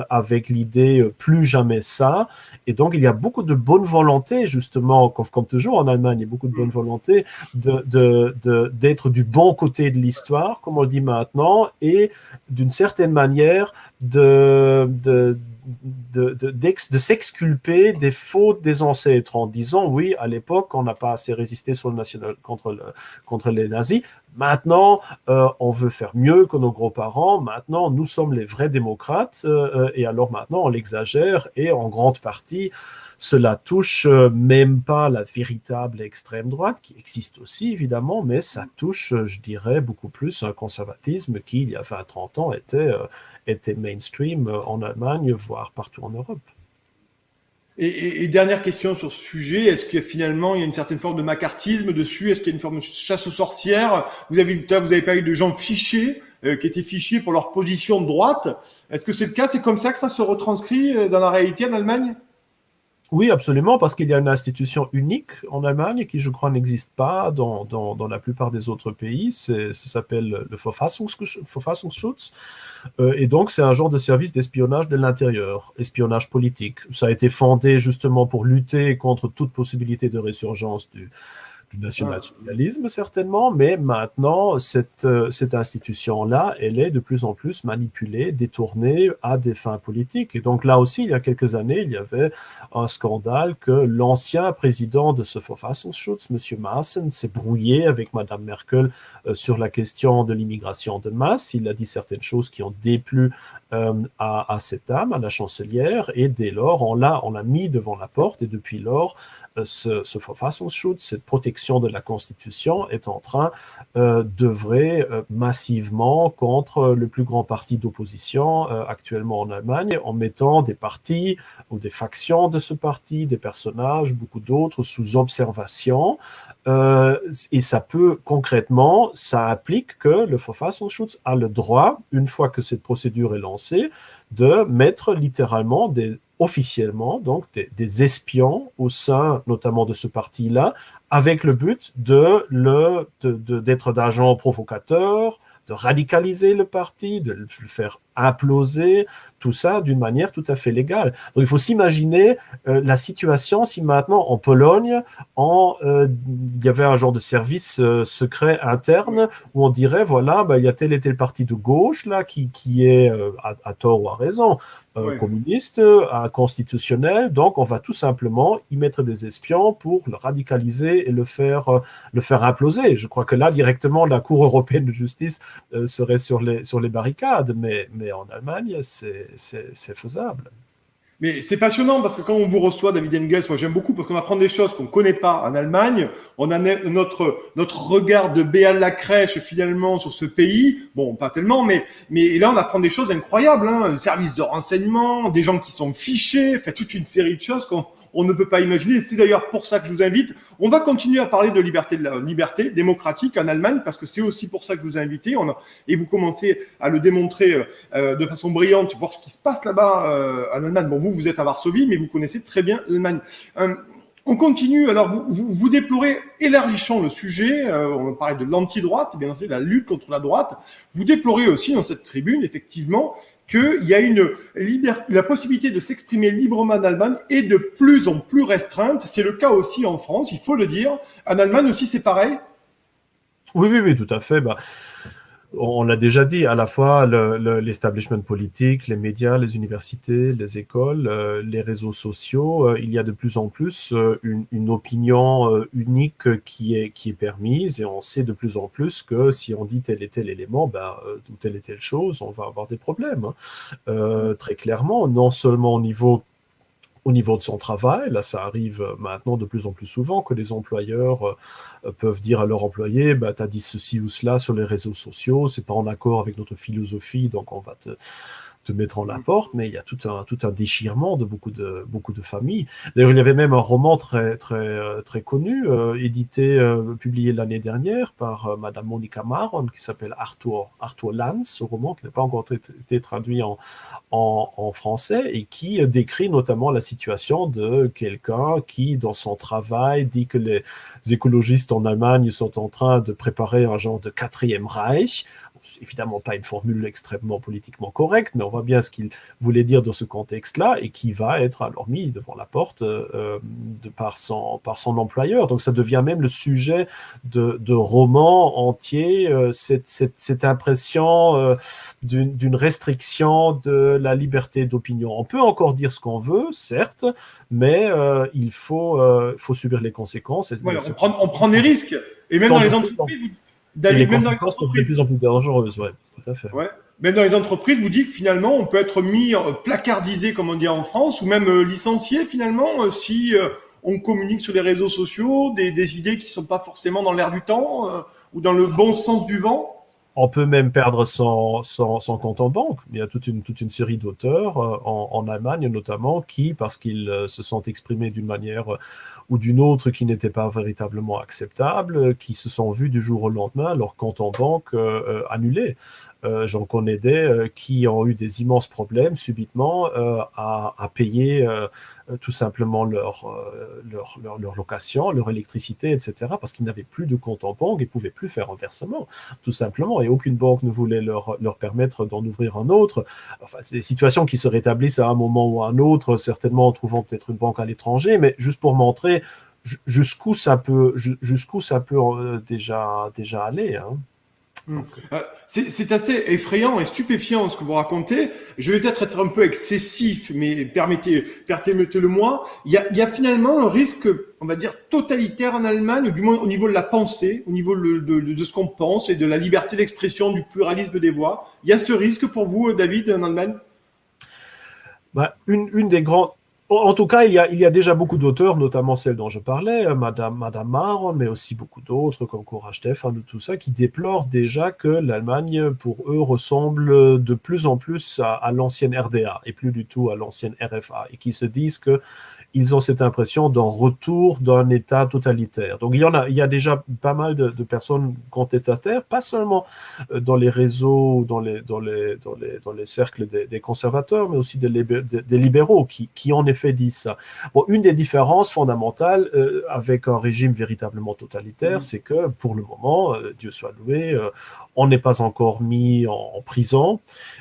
avec l'idée plus jamais ça. Et donc, il y a beaucoup de bonne volonté, justement, comme toujours en Allemagne, il y a beaucoup de bonne volonté d'être du bon côté de l'histoire, comme on le dit maintenant, et d'une certaine manière de s'exculper des fautes des ancêtres en disant oui, à l'époque, on n'a pas assez résisté sur le national contre les nazis. Maintenant, on veut faire mieux que nos grands-parents. Maintenant, nous sommes les vrais démocrates. Et alors maintenant, on l'exagère et en grande partie, cela touche même pas la véritable extrême droite, qui existe aussi évidemment, mais ça touche, je dirais, beaucoup plus un conservatisme qui, il y a 20-30 ans, était mainstream en Allemagne, voire partout en Europe. Et dernière question sur ce sujet, est-ce que finalement il y a une certaine forme de macartisme dessus? Est-ce qu'il y a une forme de chasse aux sorcières? Vous avez parlé de gens fichés, qui étaient fichés pour leur position de droite. Est-ce que c'est le cas? C'est comme ça que ça se retranscrit dans la réalité en Allemagne? Oui, absolument, parce qu'il y a une institution unique en Allemagne qui, je crois, n'existe pas dans la plupart des autres pays. Ça s'appelle le Verfassungsschutz. Et donc, c'est un genre de service d'espionnage de l'intérieur, espionnage politique. Ça a été fondé justement pour lutter contre toute possibilité de résurgence du national-socialisme, certainement, mais maintenant, cette institution-là, elle est de plus en plus manipulée, détournée à des fins politiques. Et donc là aussi, il y a quelques années, il y avait un scandale que l'ancien président de ce Verfassungsschutz, M. Maaßen, s'est brouillé avec Mme Merkel sur la question de l'immigration de masse. Il a dit certaines choses qui ont déplu à cette dame, à la chancelière, et dès lors, on l'a mis devant la porte, et depuis lors, ce Verfassungsschutz, cette protection de la Constitution, est en train d'œuvrer massivement contre le plus grand parti d'opposition actuellement en Allemagne, en mettant des partis ou des factions de ce parti, des personnages, beaucoup d'autres, sous observation. Et ça peut, concrètement, ça implique que le Verfassungsschutz a le droit, une fois que cette procédure est lancée, de mettre littéralement officiellement donc des espions au sein notamment de ce parti-là, avec le but d'être d'agents provocateurs, de radicaliser le parti, de le faire imploser, tout ça d'une manière tout à fait légale. Donc il faut s'imaginer la situation si maintenant en Pologne, il y avait un genre de service secret interne où on dirait, voilà, il y a tel et tel parti de gauche là qui est, à tort ou à raison, communiste, constitutionnel, donc on va tout simplement y mettre des espions pour le radicaliser et le faire imploser. Je crois que là, directement, la Cour européenne de justice serait sur les barricades, mais en Allemagne, c'est faisable. Mais c'est passionnant parce que quand on vous reçoit, David Engels, moi j'aime beaucoup parce qu'on apprend des choses qu'on ne connaît pas en Allemagne. On a notre regard de Béal la crèche finalement sur ce pays. Bon, pas tellement, mais là on apprend des choses incroyables. Les services de renseignement, des gens qui sont fichés, fait toute une série de choses qu'on ne peut pas imaginer. C'est d'ailleurs pour ça que je vous invite. On va continuer à parler de liberté démocratique en Allemagne parce que c'est aussi pour ça que je vous ai invité. Et vous commencez à le démontrer de façon brillante, voir ce qui se passe là-bas en Allemagne. Bon, vous êtes à Varsovie, mais vous connaissez très bien l'Allemagne. On continue. Alors, vous déplorez, élargissons le sujet. On parlait de l'anti-droite, bien entendu, la lutte contre la droite. Vous déplorez aussi dans cette tribune, effectivement, qu'il y a la possibilité de s'exprimer librement en Allemagne est de plus en plus restreinte. C'est le cas aussi en France, il faut le dire. En Allemagne aussi, c'est pareil. Oui, tout à fait. On l'a déjà dit, à la fois l'establishment politique, les médias, les universités, les écoles, les réseaux sociaux, il y a de plus en plus une opinion unique qui est permise, et on sait de plus en plus que si on dit tel et tel élément, ou telle et telle chose, on va avoir des problèmes. Très clairement, non seulement au niveau de son travail. Là, ça arrive maintenant de plus en plus souvent que les employeurs peuvent dire à leurs employés, tu as dit ceci ou cela sur les réseaux sociaux, c'est pas en accord avec notre philosophie, donc on va te mettre en la porte, mais il y a tout un déchirement de beaucoup de familles. D'ailleurs, il y avait même un roman très connu, publié l'année dernière par Madame Monika Maron, qui s'appelle Arthur Lanz, ce roman qui n'a pas encore été traduit en français, et qui décrit notamment la situation de quelqu'un qui, dans son travail, dit que les écologistes en Allemagne sont en train de préparer un genre de quatrième Reich. Évidemment pas une formule extrêmement politiquement correcte, mais on voit bien ce qu'il voulait dire dans ce contexte-là, et qui va être alors mis devant la porte par son employeur. Donc ça devient même le sujet de romans entiers, cette impression d'une restriction de la liberté d'opinion. On peut encore dire ce qu'on veut, certes, mais il faut subir les conséquences. Ouais, on prend des risques, et même dans les entreprises. Les conséquences sont de plus en plus dangereuses, oui, tout à fait. Ouais. Même dans les entreprises, vous dites que finalement, on peut être mis placardisé, comme on dit en France, ou même licencié finalement, si on communique sur les réseaux sociaux des idées qui sont pas forcément dans l'air du temps ou dans le bon sens du vent. On peut même perdre son compte en banque. Il y a toute une série d'auteurs en Allemagne notamment qui, parce qu'ils se sont exprimés d'une manière ou d'une autre qui n'était pas véritablement acceptable, qui se sont vus du jour au lendemain leur compte en banque annulé. J'en connais qui ont eu des immenses problèmes subitement à payer tout simplement leur location, leur électricité, etc., parce qu'ils n'avaient plus de compte en banque et ne pouvaient plus faire un versement, tout simplement, et aucune banque ne voulait leur permettre d'en ouvrir un autre. Enfin, c'est des situations qui se rétablissent à un moment ou à un autre, certainement en trouvant peut-être une banque à l'étranger, mais juste pour montrer jusqu'où ça peut déjà aller, hein. Hmm. C'est assez effrayant et stupéfiant ce que vous racontez. Je vais peut-être être un peu excessif, mais permettez-le-moi. Il y a finalement un risque, on va dire, totalitaire en Allemagne, du moins au niveau de la pensée, au niveau de ce qu'on pense et de la liberté d'expression, du pluralisme des voix. Il y a ce risque pour vous, David, en Allemagne? Bah, une des grandes. En tout cas, il y a déjà beaucoup d'auteurs, notamment celle dont je parlais, Madame Mar, mais aussi beaucoup d'autres, comme Cora Stephan, tout ça, qui déplorent déjà que l'Allemagne, pour eux, ressemble de plus en plus à l'ancienne RDA et plus du tout à l'ancienne RFA, et qui se disent que ils ont cette impression d'un retour d'un État totalitaire. Donc il y a déjà pas mal de personnes contestataires, pas seulement dans les réseaux, dans les cercles des conservateurs, mais aussi des libéraux qui en effet disent ça. Bon, une des différences fondamentales avec un régime véritablement totalitaire, c'est que pour le moment, Dieu soit loué, on n'est pas encore mis en prison,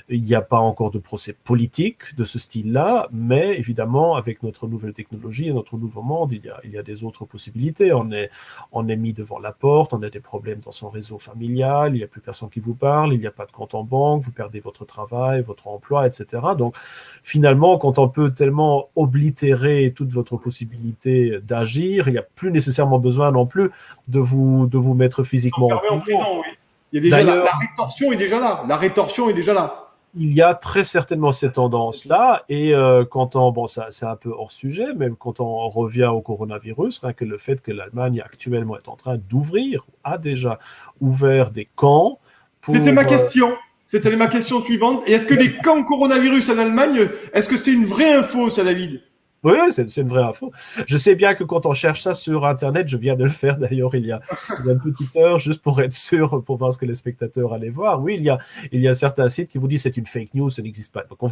il n'y a pas encore de procès politique de ce style-là, mais évidemment, avec notre nouvelle technologie et notre nouveau monde, il y a des autres possibilités. On est mis devant la porte, on a des problèmes dans son réseau familial, il n'y a plus personne qui vous parle, il n'y a pas de compte en banque, vous perdez votre travail, votre emploi, etc. Donc, finalement, quand on peut tellement oblitérer toute votre possibilité d'agir, il n'y a plus nécessairement besoin non plus de vous mettre physiquement en prison. En prison, oui. Il y a déjà la rétorsion est déjà là. La rétorsion est déjà là. Il y a très certainement cette tendance-là, et quand on, bon, ça c'est un peu hors sujet, même quand on revient au coronavirus, rien que le fait que l'Allemagne actuellement est en train d'ouvrir, a déjà ouvert des camps pour... C'était ma question. C'était ma question suivante. Et est-ce que les camps coronavirus en Allemagne, est-ce que c'est une vraie info, ça, David? Oui, c'est une vraie info. Je sais bien que quand on cherche ça sur Internet, je viens de le faire d'ailleurs il y a une petite heure, juste pour être sûr, pour voir ce que les spectateurs allaient voir. Oui, il y a certains sites qui vous disent c'est une fake news, ça n'existe pas. Donc, quand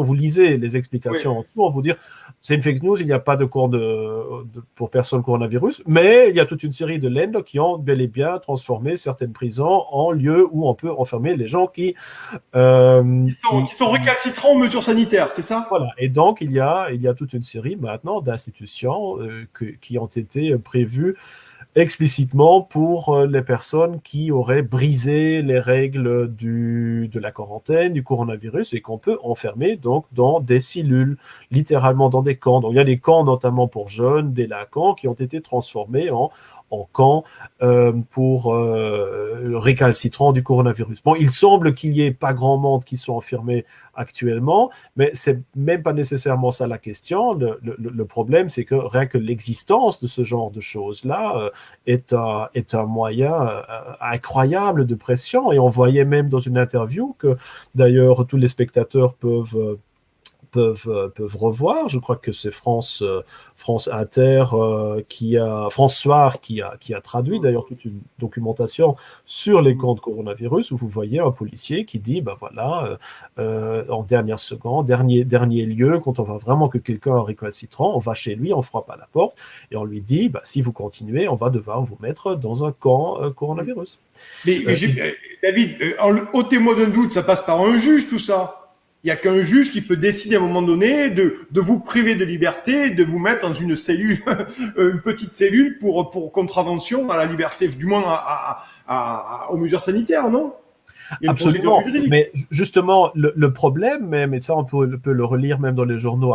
vous lisez les explications en dessous, on vous dit c'est une fake news, il n'y a pas de cours pour personne coronavirus, mais il y a toute une série de Länder qui ont bel et bien transformé certaines prisons en lieux où on peut enfermer les gens qui sont récalcitrants aux mesures sanitaires, c'est ça? Voilà. Et donc, il y a toute une série maintenant d'institutions qui ont été prévues explicitement pour les personnes qui auraient brisé les règles de la quarantaine, du coronavirus, et qu'on peut enfermer donc dans des cellules, littéralement dans des camps. Donc, il y a des camps notamment pour jeunes, délinquants, qui ont été transformés en camps pour récalcitrants du coronavirus. Bon, il semble qu'il n'y ait pas grand monde qui soit enfermé actuellement, mais c'est même pas nécessairement ça la question. Le problème, c'est que rien que l'existence de ce genre de choses-là est un moyen incroyable de pression. Et on voyait même dans une interview que, d'ailleurs, tous les spectateurs peuvent revoir. Je crois que c'est France Inter France Soir qui a traduit d'ailleurs toute une documentation sur les camps de coronavirus, où vous voyez un policier qui dit ben voilà, en dernière seconde, dernier lieu, quand on voit vraiment que quelqu'un est récalcitrant, on va chez lui, on frappe à la porte et on lui dit ben, si vous continuez, on va devoir vous mettre dans un camp coronavirus. Mais David, ôtez-moi d'un doute, ça passe par un juge tout ça. Il n'y a qu'un juge qui peut décider à un moment donné de vous priver de liberté, de vous mettre dans une cellule, une petite cellule pour contravention à la liberté, du moins aux mesures sanitaires, non? Absolument. Mais justement, le problème, mais ça on peut le relire même dans les journaux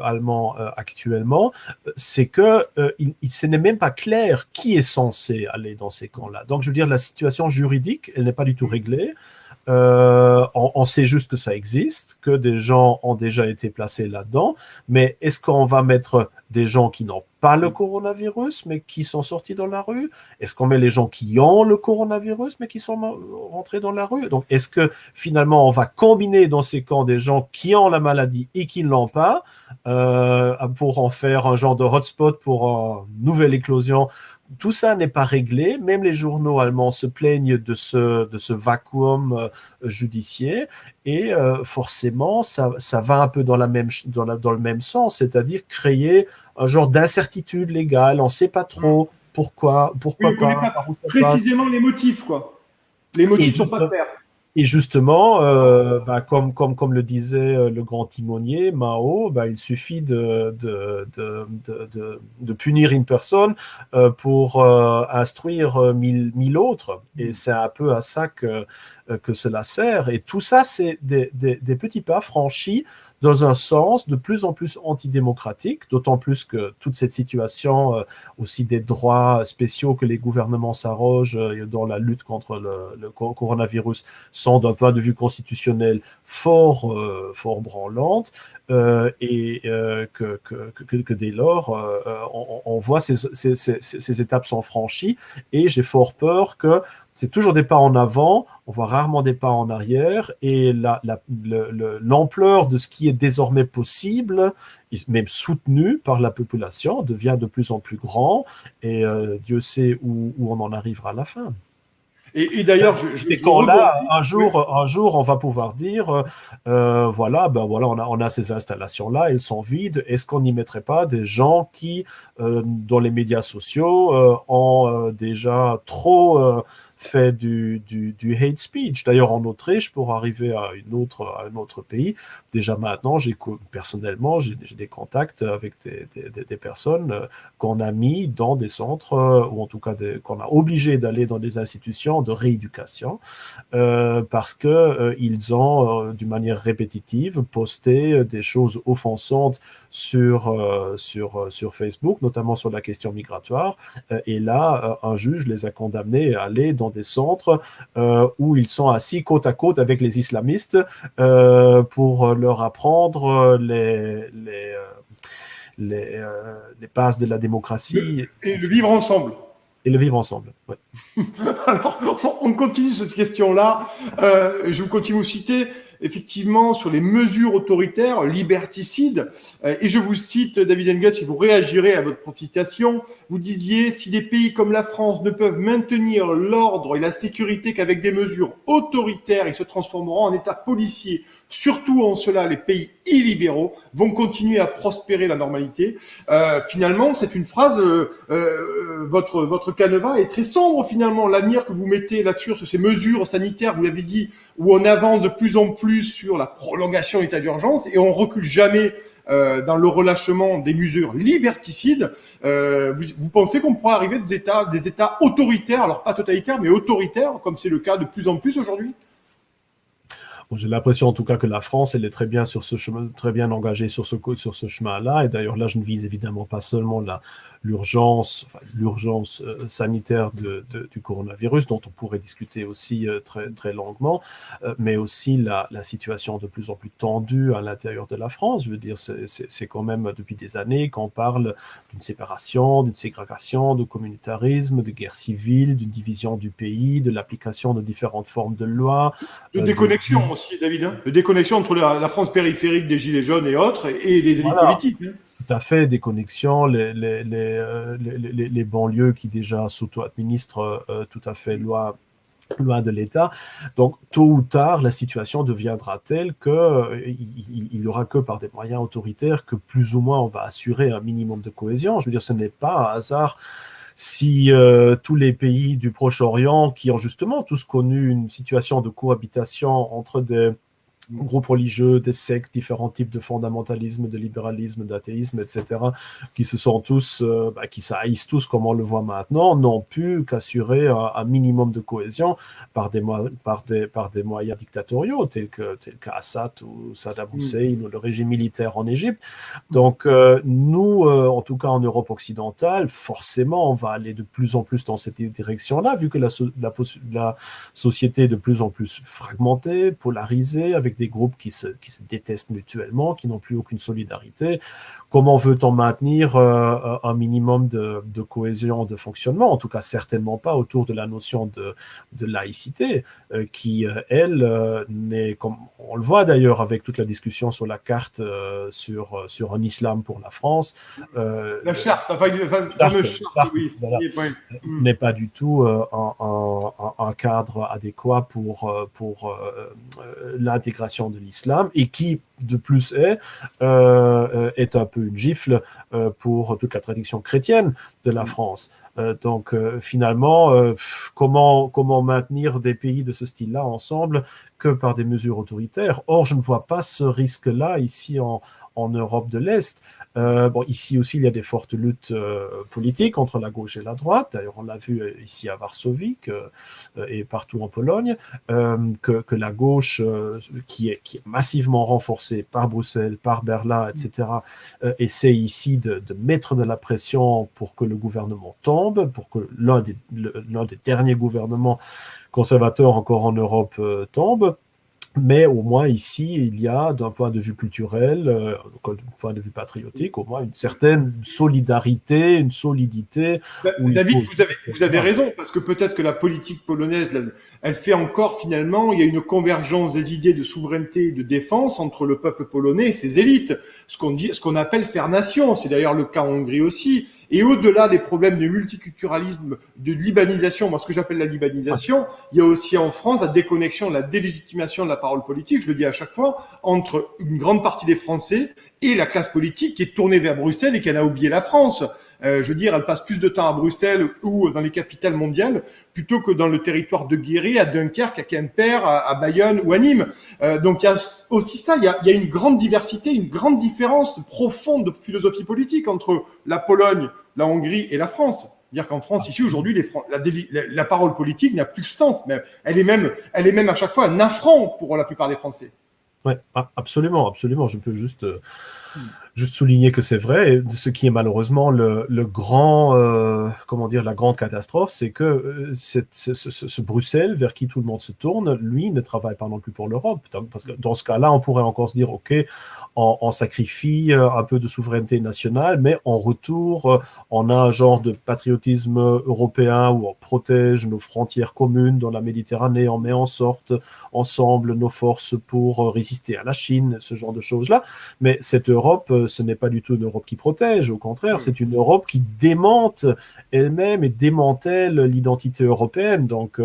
allemands actuellement, c'est que ce n'est même pas clair qui est censé aller dans ces camps-là. Donc je veux dire, la situation juridique, elle n'est pas du tout réglée. On sait juste que ça existe, que des gens ont déjà été placés là-dedans, mais est-ce qu'on va mettre des gens qui n'ont pas le coronavirus, mais qui sont sortis dans la rue? Est-ce qu'on met les gens qui ont le coronavirus, mais qui sont rentrés dans la rue? Donc, est-ce que finalement, on va combiner dans ces camps des gens qui ont la maladie et qui ne l'ont pas, pour en faire un genre de hotspot pour une nouvelle éclosion? Tout ça n'est pas réglé. Même les journaux allemands se plaignent de ce vacuum judiciaire, et forcément, ça va un peu dans le même sens, c'est-à-dire créer un genre d'incertitude légale. On ne sait pas trop pourquoi oui, pas. Précisément les motifs, quoi. Les motifs sont pas clairs. Et justement, comme le disait le grand timonier Mao, il suffit de punir une personne pour instruire mille autres. Et c'est un peu à ça que cela sert. Et tout ça, c'est des petits pas franchis dans un sens de plus en plus antidémocratique, d'autant plus que toute cette situation, aussi des droits spéciaux que les gouvernements s'arrogent dans la lutte contre le coronavirus, sont d'un point de vue constitutionnel fort branlantes, que dès lors, on voit ces étapes sont franchies, et j'ai fort peur que c'est toujours des pas en avant, on voit rarement des pas en arrière, et l'ampleur de ce qui est désormais possible, même soutenu par la population, devient de plus en plus grand, et Dieu sait où on en arrivera à la fin. Et d'ailleurs, C'est quand là, un Oui. jour, on va pouvoir dire, voilà, on a ces installations-là, elles sont vides. Est-ce qu'on n'y mettrait pas des gens qui, dans les médias sociaux, ont déjà trop fait du hate speech? D'ailleurs, en Autriche, pour arriver à un autre pays, déjà maintenant, personnellement, j'ai des contacts avec des personnes qu'on a mis dans des centres, ou en tout cas qu'on a obligé d'aller dans des institutions de rééducation, parce que ils ont, d'une manière répétitive, posté des choses offensantes sur Facebook, notamment sur la question migratoire. Et là, un juge les a condamnés à aller dans des centres où ils sont assis côte à côte avec les islamistes pour leur apprendre les bases de la démocratie Et le vivre ensemble. et le vivre ensemble. Ouais. Alors, on continue cette question-là. Je vous continue à vous citer effectivement sur les mesures autoritaires, liberticides. Et je vous cite, David Engels, si vous réagirez à votre propre citation, vous disiez, si des pays comme la France ne peuvent maintenir l'ordre et la sécurité qu'avec des mesures autoritaires, ils se transformeront en État policier. Surtout en cela, les pays illibéraux vont continuer à prospérer la normalité. Finalement, c'est une phrase, votre canevas est très sombre finalement. L'avenir que vous mettez là-dessus, sur ces mesures sanitaires, vous l'avez dit, où on avance de plus en plus sur la prolongation de l'état d'urgence et on recule jamais dans le relâchement des mesures liberticides. Vous pensez qu'on pourra arriver des États autoritaires, alors pas totalitaires, mais autoritaires, comme c'est le cas de plus en plus aujourd'hui? Bon, j'ai l'impression en tout cas que la France, elle est très bien sur ce chemin, très bien engagée sur ce chemin-là. Et d'ailleurs, là, je ne vise évidemment pas seulement l'urgence sanitaire du coronavirus, dont on pourrait discuter aussi très, très longuement, mais aussi la situation de plus en plus tendue à l'intérieur de la France. Je veux dire, c'est quand même depuis des années qu'on parle d'une séparation, d'une ségrégation, de communautarisme, de guerre civile, d'une division du pays, de l'application de différentes formes de lois. De déconnexion aussi, David, hein, de déconnexion entre la France périphérique des Gilets jaunes et autres et les élites Voilà, politiques. Hein. tout à fait, des connexions, les banlieues qui déjà s'auto-administrent tout à fait loin de l'État. Donc, tôt ou tard, la situation deviendra telle qu'il n'y aura que par des moyens autoritaires que plus ou moins on va assurer un minimum de cohésion. Je veux dire, ce n'est pas un hasard si tous les pays du Proche-Orient, qui ont justement tous connu une situation de cohabitation entre des groupes religieux, des sectes, différents types de fondamentalisme, de libéralisme, d'athéisme, etc., qui se sont tous, qui s'haïssent tous, comme on le voit maintenant, n'ont pu qu'assurer un minimum de cohésion par des moyens dictatoriaux, tels qu'Assad ou Saddam Hussein ou le régime militaire en Égypte. Donc, nous, en tout cas en Europe occidentale, forcément, on va aller de plus en plus dans cette direction-là, vu que la société est de plus en plus fragmentée, polarisée, avec des groupes qui se détestent mutuellement, qui n'ont plus aucune solidarité. Comment veut-on maintenir un minimum de cohésion, de fonctionnement? En tout cas, certainement pas autour de la notion de laïcité, qui, elle, n'est, comme on le voit d'ailleurs avec toute la discussion sur la carte sur un islam pour la France. La charte, enfin, la fameuse charte, oui, voilà, n'est pas du tout un cadre adéquat pour l'intégration de l'islam, et qui, de plus est un peu une gifle pour toute la tradition chrétienne de la France. Donc finalement, comment maintenir des pays de ce style-là ensemble que par des mesures autoritaires? Or, je ne vois pas ce risque-là ici en Europe de l'Est. Bon, ici aussi, il y a des fortes luttes politiques entre la gauche et la droite. D'ailleurs, on l'a vu ici à Varsovie et partout en Pologne, que la gauche, qui est massivement renforcée par Bruxelles, par Berlin, etc., essaie ici de mettre de la pression pour que le gouvernement tombe, pour que l'un des derniers gouvernements conservateurs encore en Europe tombe. Mais au moins ici, il y a, d'un point de vue culturel, d'un point de vue patriotique, au moins une certaine solidarité, une solidité. David, vous avez raison, parce que peut-être que la politique polonaise, elle fait encore finalement, il y a une convergence des idées de souveraineté et de défense entre le peuple polonais et ses élites, ce qu'on appelle faire nation. C'est d'ailleurs le cas en Hongrie aussi. Et au-delà des problèmes de multiculturalisme, de libanisation, moi ce que j'appelle la libanisation, il y a aussi en France la déconnexion, la délégitimation de la parole politique, je le dis à chaque fois, entre une grande partie des Français et la classe politique qui est tournée vers Bruxelles et qui en a oublié la France. Je veux dire, elle passe plus de temps à Bruxelles ou dans les capitales mondiales plutôt que dans le territoire de Guéret, à Dunkerque, à Quimper, à Bayonne ou à Nîmes. Donc il y a aussi ça, il y a une grande diversité, une grande différence profonde de philosophie politique entre la Pologne, la Hongrie et la France. C'est-à-dire qu'en France, ici, aujourd'hui, la parole politique n'a plus de sens. Mais elle est même à chaque fois un affront pour la plupart des Français. Oui, absolument, absolument. Je peux juste souligner que c'est vrai. Et ce qui est malheureusement le grand, comment dire, la grande catastrophe, c'est que ce Bruxelles vers qui tout le monde se tourne, lui, ne travaille pas non plus pour l'Europe. Parce que dans ce cas-là, on pourrait encore se dire, OK, on sacrifie un peu de souveraineté nationale, mais en retour, on a un genre de patriotisme européen où on protège nos frontières communes dans la Méditerranée, on met en sorte ensemble nos forces pour résister à la Chine, ce genre de choses-là. Mais cette Europe, ce n'est pas du tout une Europe qui protège, au contraire, c'est une Europe qui démente elle-même et démantèle l'identité européenne. Donc,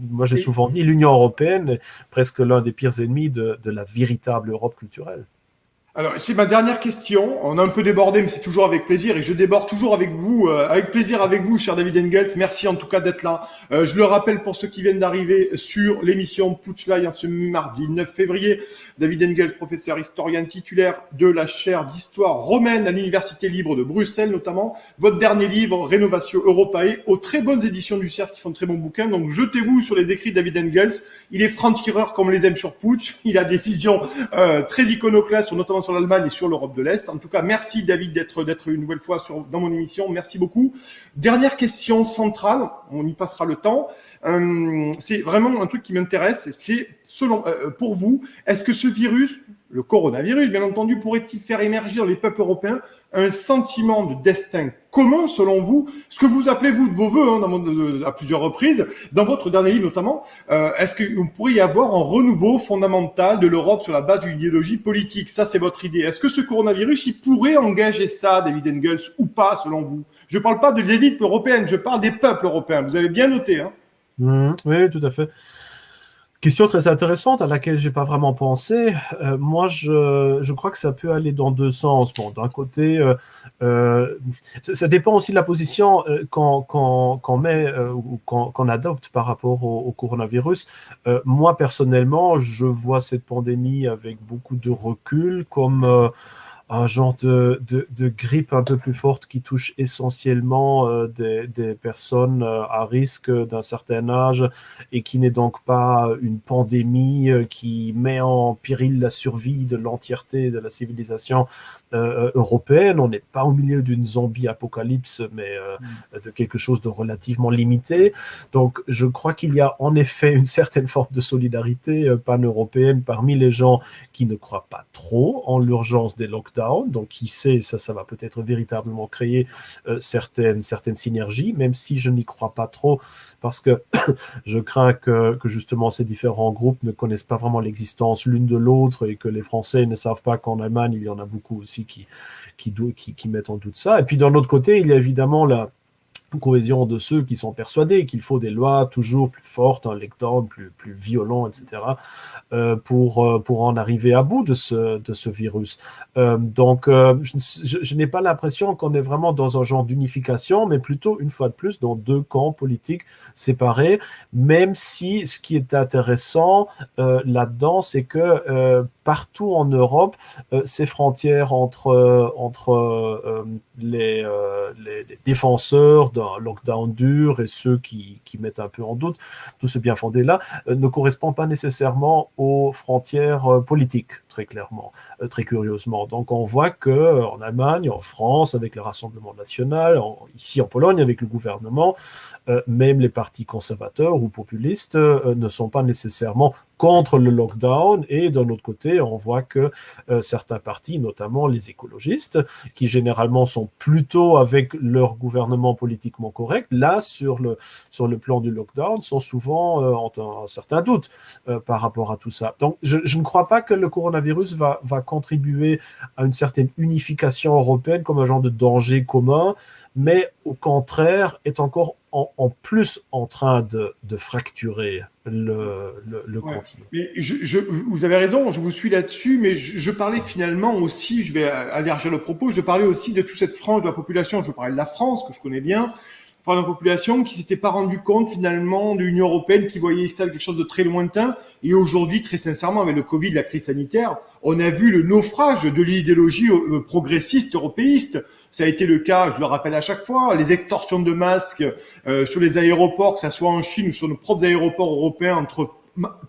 moi j'ai souvent dit, l'Union européenne est presque l'un des pires ennemis de la véritable Europe culturelle. Alors, c'est ma dernière question. On a un peu débordé, mais c'est toujours avec plaisir. Et je déborde toujours avec vous, avec plaisir avec vous, cher David Engels. Merci en tout cas d'être là. Je le rappelle pour ceux qui viennent d'arriver sur l'émission Putsch Live ce mardi 9 février. David Engels, professeur historien titulaire de la chaire d'histoire romaine à l'Université libre de Bruxelles notamment. Votre dernier livre, Rénovation Europae, aux très bonnes éditions du Cerf qui font de très bons bouquins. Donc, jetez-vous sur les écrits de David Engels. Il est franc-tireur comme on les aime sur Putsch. Il a des visions très iconoclastes, notamment sur l'Allemagne et sur l'Europe de l'Est. En tout cas, merci David d'être une nouvelle fois dans mon émission. Merci beaucoup. Dernière question centrale, on y passera le temps. C'est vraiment un truc qui m'intéresse. C'est pour vous, est-ce que ce virus, le coronavirus, bien entendu, pourrait-il faire émerger dans les peuples européens un sentiment de destin commun, selon vous, ce que vous appelez, vous, de vos voeux, à plusieurs reprises, dans votre dernier livre notamment, est-ce qu'il pourrait y avoir un renouveau fondamental de l'Europe sur la base d'une idéologie politique? Ça, c'est votre idée. Est-ce que ce coronavirus, il pourrait engager ça, David Engels, ou pas, selon vous? Je ne parle pas de l'élite européenne, je parle des peuples européens. Vous avez bien noté, hein? Oui, tout à fait. Question très intéressante à laquelle j'ai pas vraiment pensé. Moi, je crois que ça peut aller dans deux sens. Bon, d'un côté, ça dépend aussi de la position qu'on met ou qu'on adopte par rapport au coronavirus. Moi, personnellement, je vois cette pandémie avec beaucoup de recul, comme un genre de grippe un peu plus forte qui touche essentiellement des personnes à risque d'un certain âge et qui n'est donc pas une pandémie qui met en péril la survie de l'entièreté de la civilisation européenne. On n'est pas au milieu d'une zombie-apocalypse, mais de quelque chose de relativement limité. Donc, je crois qu'il y a en effet une certaine forme de solidarité pan-européenne parmi les gens qui ne croient pas trop en l'urgence des lockdowns. Donc, qui sait, ça va peut-être véritablement créer certaines synergies, même si je n'y crois pas trop, parce que je crains que justement ces différents groupes ne connaissent pas vraiment l'existence l'une de l'autre et que les Français ne savent pas qu'en Allemagne, il y en a beaucoup aussi qui mettent en doute ça. Et puis, d'un autre côté, il y a évidemment cohésion de ceux qui sont persuadés qu'il faut des lois toujours plus fortes, un lockdown plus violent, etc., pour en arriver à bout de ce virus. Je n'ai pas l'impression qu'on est vraiment dans un genre d'unification, mais plutôt, une fois de plus, dans deux camps politiques séparés, même si ce qui est intéressant là-dedans, c'est que partout en Europe, ces frontières entre les défenseurs d'un lockdown dur et ceux qui mettent un peu en doute tout ce bien fondé-là ne correspondent pas nécessairement aux frontières politiques, très clairement, très curieusement. Donc on voit qu'en Allemagne, en France, avec le Rassemblement national, ici en Pologne, avec le gouvernement, même les partis conservateurs ou populistes ne sont pas nécessairement contre le lockdown. Et d'un autre côté, on voit que certains partis, notamment les écologistes, qui généralement sont plutôt avec leur gouvernement politiquement correct, là, sur le plan du lockdown, sont souvent ont un certain doute par rapport à tout ça. Donc, je ne crois pas que le coronavirus va contribuer à une certaine unification européenne comme un genre de danger commun, mais au contraire est encore en plus en train de fracturer le Ouais. continent. Mais vous avez raison, je vous suis là-dessus, mais je parlais finalement aussi, je vais élargir le propos, je parlais aussi de toute cette frange de la population, je parlais de la France, que je connais bien, par la population qui s'était pas rendu compte finalement de l'Union européenne, qui voyait ça quelque chose de très lointain. Et aujourd'hui, très sincèrement, avec le Covid, la crise sanitaire, on a vu le naufrage de l'idéologie progressiste européiste. Ça a été le cas, je le rappelle à chaque fois, les extorsions de masques sur les aéroports, que ça soit en Chine ou sur nos propres aéroports européens entre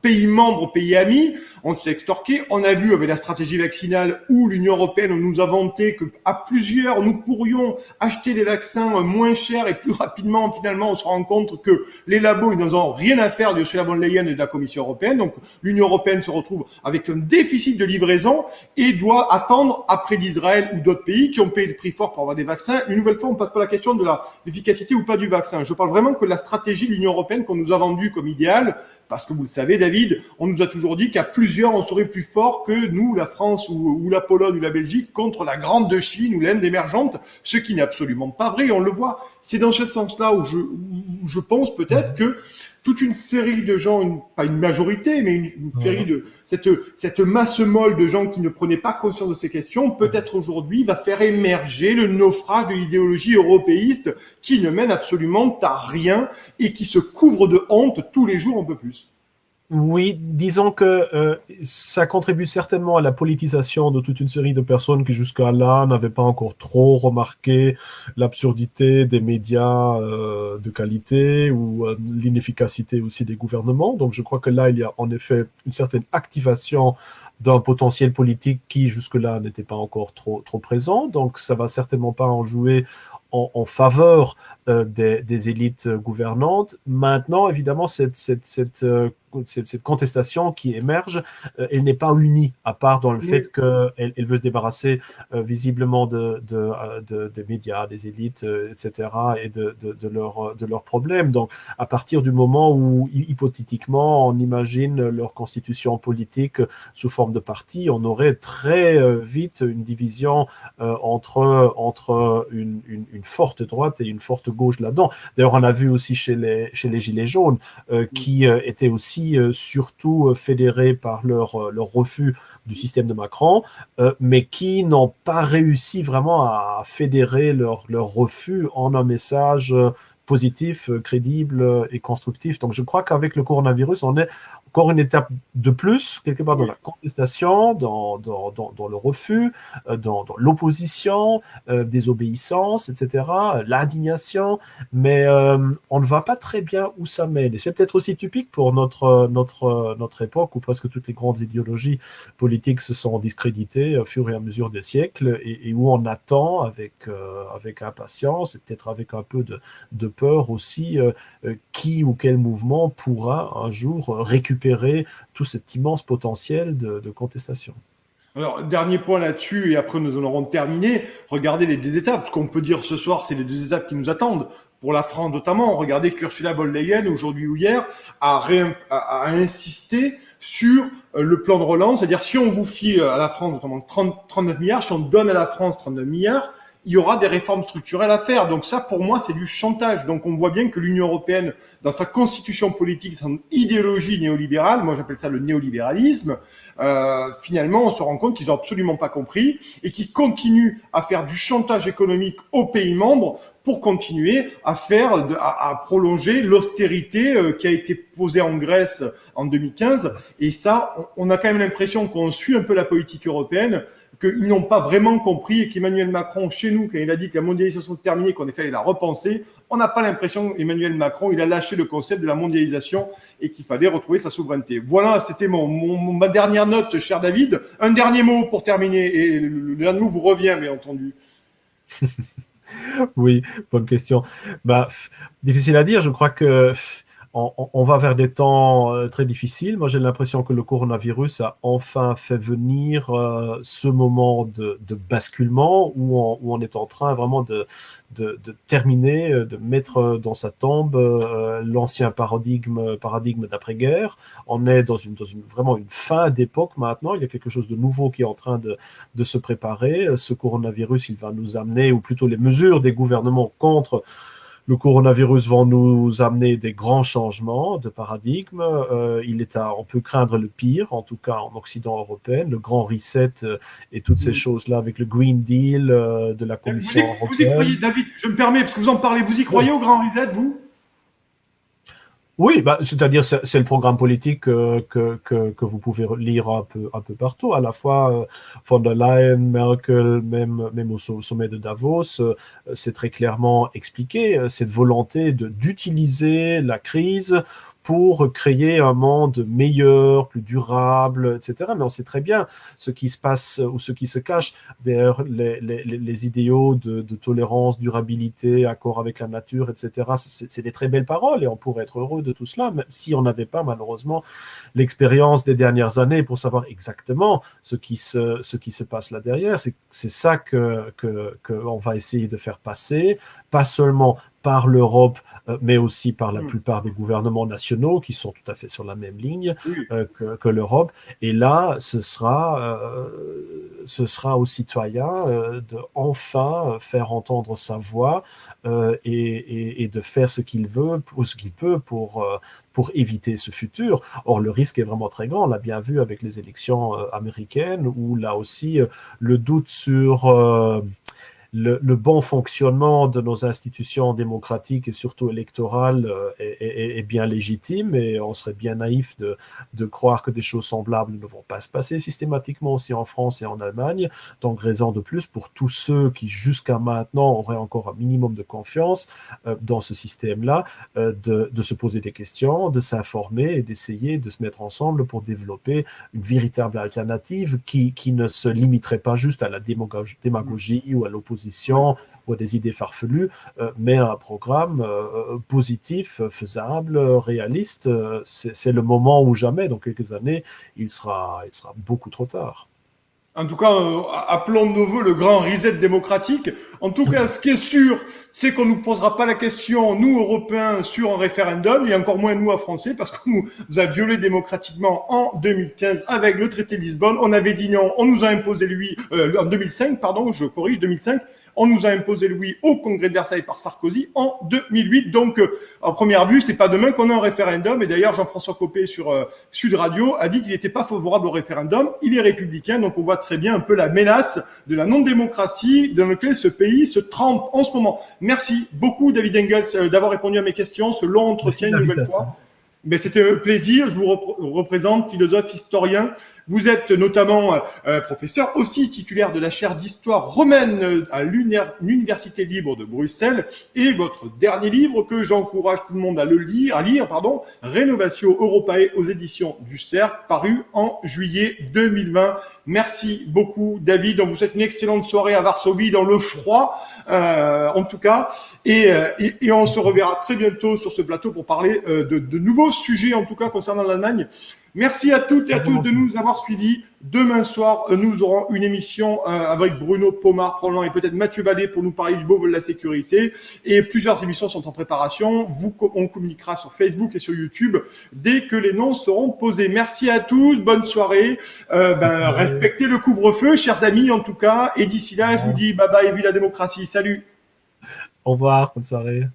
pays membres, pays amis, on s'est extorqué. On a vu avec la stratégie vaccinale où l'Union européenne nous a vanté qu'à plusieurs, nous pourrions acheter des vaccins moins chers et plus rapidement. Finalement, on se rend compte que les labos, ils n'en ont rien à faire de Ursula von Leyen et de la Commission européenne. Donc, l'Union européenne se retrouve avec un déficit de livraison et doit attendre après d'Israël ou d'autres pays qui ont payé le prix fort pour avoir des vaccins. Une nouvelle fois, on passe pas la question de l'efficacité ou pas du vaccin. Je parle vraiment que la stratégie de l'Union européenne qu'on nous a vendue comme idéale, parce que vous le savez, David, on nous a toujours dit qu'à plusieurs, on serait plus fort que nous, la France ou la Pologne ou la Belgique, contre la grande Chine ou l'Inde émergente, ce qui n'est absolument pas vrai, on le voit. C'est dans ce sens-là où je pense peut-être que toute une série de gens, pas une majorité, mais une série de cette masse molle de gens qui ne prenaient pas conscience de ces questions, peut-être aujourd'hui va faire émerger le naufrage de l'idéologie européiste qui ne mène absolument à rien et qui se couvre de honte tous les jours un peu plus. Oui, disons que ça contribue certainement à la politisation de toute une série de personnes qui jusqu'à là n'avaient pas encore trop remarqué l'absurdité des médias de qualité ou l'inefficacité aussi des gouvernements. Donc je crois que là, il y a en effet une certaine activation d'un potentiel politique qui jusque-là n'était pas encore trop présent. Donc ça va certainement pas en jouer en faveur des élites gouvernantes. Maintenant, évidemment, cette contestation qui émerge, elle n'est pas unie, à part dans le fait qu'elle veut se débarrasser visiblement des médias, des élites, etc., et de leurs problèmes. Donc, à partir du moment où, hypothétiquement, on imagine leur constitution politique sous forme de parti, on aurait très vite une division entre une forte droite et une forte gauche là-dedans. D'ailleurs, on a vu aussi chez les Gilets jaunes, qui étaient aussi surtout fédérés par leur refus du système de Macron, mais qui n'ont pas réussi vraiment à fédérer leur refus en un message positif, crédible et constructif. Donc je crois qu'avec le coronavirus, on est encore une étape de plus, quelque part dans la contestation, dans le refus, dans l'opposition, désobéissance, etc., l'indignation, mais on ne voit pas très bien où ça mène. Et c'est peut-être aussi typique pour notre époque, où presque toutes les grandes idéologies politiques se sont discréditées au fur et à mesure des siècles, et où on attend avec impatience, et peut-être avec un peu de peur aussi, qui ou quel mouvement pourra un jour récupérer tout cet immense potentiel de contestation. Alors, dernier point là-dessus, et après nous en aurons terminé. Regardez les deux étapes. Ce qu'on peut dire ce soir, c'est les deux étapes qui nous attendent. Pour la France notamment, regardez qu'Ursula von Leyen, aujourd'hui ou hier, a insisté sur le plan de relance. C'est-à-dire, si on vous file à la France notamment 39 milliards, si on donne à la France 39 milliards, il y aura des réformes structurelles à faire. Donc ça, pour moi, c'est du chantage. Donc on voit bien que l'Union européenne, dans sa constitution politique, son idéologie néolibérale, moi j'appelle ça le néolibéralisme, finalement, on se rend compte qu'ils n'ont absolument pas compris et qu'ils continuent à faire du chantage économique aux pays membres pour continuer à à prolonger l'austérité qui a été posée en Grèce en 2015. Et ça, on a quand même l'impression qu'on suit un peu la politique européenne, qu'ils n'ont pas vraiment compris et qu'Emmanuel Macron, chez nous, quand il a dit que la mondialisation est terminée, qu'on fallait la repenser, on n'a pas l'impression qu'Emmanuel Macron, il a lâché le concept de la mondialisation et qu'il fallait retrouver sa souveraineté. Voilà, c'était ma dernière note, cher David. Un dernier mot pour terminer, et le dernier mot vous revient, bien entendu. Oui, bonne question. Difficile à dire. Je crois que on va vers des temps très difficiles. Moi, j'ai l'impression que le coronavirus a enfin fait venir ce moment de basculement où on est en train vraiment de terminer, de mettre dans sa tombe l'ancien paradigme d'après-guerre. On est dans vraiment une fin d'époque maintenant. Il y a quelque chose de nouveau qui est en train de se préparer. Ce coronavirus, il va nous amener, ou plutôt les mesures des gouvernements contre le coronavirus vont nous amener des grands changements de paradigme. On peut craindre le pire, en tout cas en Occident européen, le grand reset et toutes ces choses-là avec le Green Deal de la Commission européenne. Vous y croyez, David, je me permets, parce que vous en parlez, vous y croyez au grand reset, vous ? Oui, c'est-à-dire c'est le programme politique que vous pouvez lire un peu partout, à la fois von der Leyen, Merkel, même au sommet de Davos, c'est très clairement expliqué cette volonté d'utiliser la crise pour créer un monde meilleur, plus durable, etc. Mais on sait très bien ce qui se passe ou ce qui se cache derrière les idéaux de tolérance, durabilité, accord avec la nature, etc. C'est des très belles paroles et on pourrait être heureux de tout cela, même si on n'avait pas malheureusement l'expérience des dernières années pour savoir exactement ce qui se passe là derrière. C'est ça qu'on va essayer de faire passer, pas seulement par l'Europe, mais aussi par la plupart des gouvernements nationaux qui sont tout à fait sur la même ligne que l'Europe. Et là, ce sera aux citoyens de enfin faire entendre sa voix et de faire ce qu'il veut ou ce qu'il peut pour éviter ce futur. Or, le risque est vraiment très grand. On l'a bien vu avec les élections américaines où là aussi, le doute sur le bon fonctionnement de nos institutions démocratiques et surtout électorales est bien légitime et on serait bien naïf de croire que des choses semblables ne vont pas se passer systématiquement aussi en France et en Allemagne. Donc, raison de plus pour tous ceux qui jusqu'à maintenant auraient encore un minimum de confiance dans ce système-là, de se poser des questions, de s'informer et d'essayer de se mettre ensemble pour développer une véritable alternative qui ne se limiterait pas juste à la démagogie ou à l'opposition ou à des idées farfelues, mais un programme positif, faisable, réaliste. C'est le moment ou jamais, dans quelques années, il sera beaucoup trop tard. En tout cas, appelons de nos voeux le grand reset démocratique. En tout cas, ce qui est sûr, c'est qu'on ne nous posera pas la question, nous, Européens, sur un référendum, et encore moins nous, à Français, parce qu'on nous a violé démocratiquement en 2015 avec le traité de Lisbonne. On avait dit non, on nous a imposé lui, en 2005, pardon, je corrige, 2005. On nous a imposé le oui au Congrès de Versailles par Sarkozy en 2008. Donc, en première vue, c'est pas demain qu'on a un référendum. Et d'ailleurs, Jean-François Copé sur Sud Radio a dit qu'il n'était pas favorable au référendum. Il est républicain, donc on voit très bien un peu la menace de la non-démocratie dans laquelle ce pays se trempe en ce moment. Merci beaucoup, David Engels, d'avoir répondu à mes questions. Ce long entretien, une nouvelle fois. Mais c'était un plaisir. Je vous représente, philosophe, historien. Vous êtes notamment professeur, aussi titulaire de la chaire d'histoire romaine à l'Université libre de Bruxelles. Et votre dernier livre, que j'encourage tout le monde à lire, Rénovatio Europae aux éditions du Cerf, paru en juillet 2020. Merci beaucoup, David. On vous souhaite une excellente soirée à Varsovie dans le froid, en tout cas. Et on se reverra très bientôt sur ce plateau pour parler de nouveaux sujets, en tout cas concernant l'Allemagne. Merci à toutes et à tous de nous avoir suivis. Demain soir, nous aurons une émission avec Bruno Pomar, probablement, et peut-être Mathieu Vallée pour nous parler du beau vol de la sécurité. Et plusieurs émissions sont en préparation. On communiquera sur Facebook et sur YouTube dès que les noms seront posés. Merci à tous. Bonne soirée. Respectez le couvre-feu, chers amis, en tout cas. Et d'ici là, je vous dis bye bye, vive la démocratie. Salut. Au revoir, bonne soirée.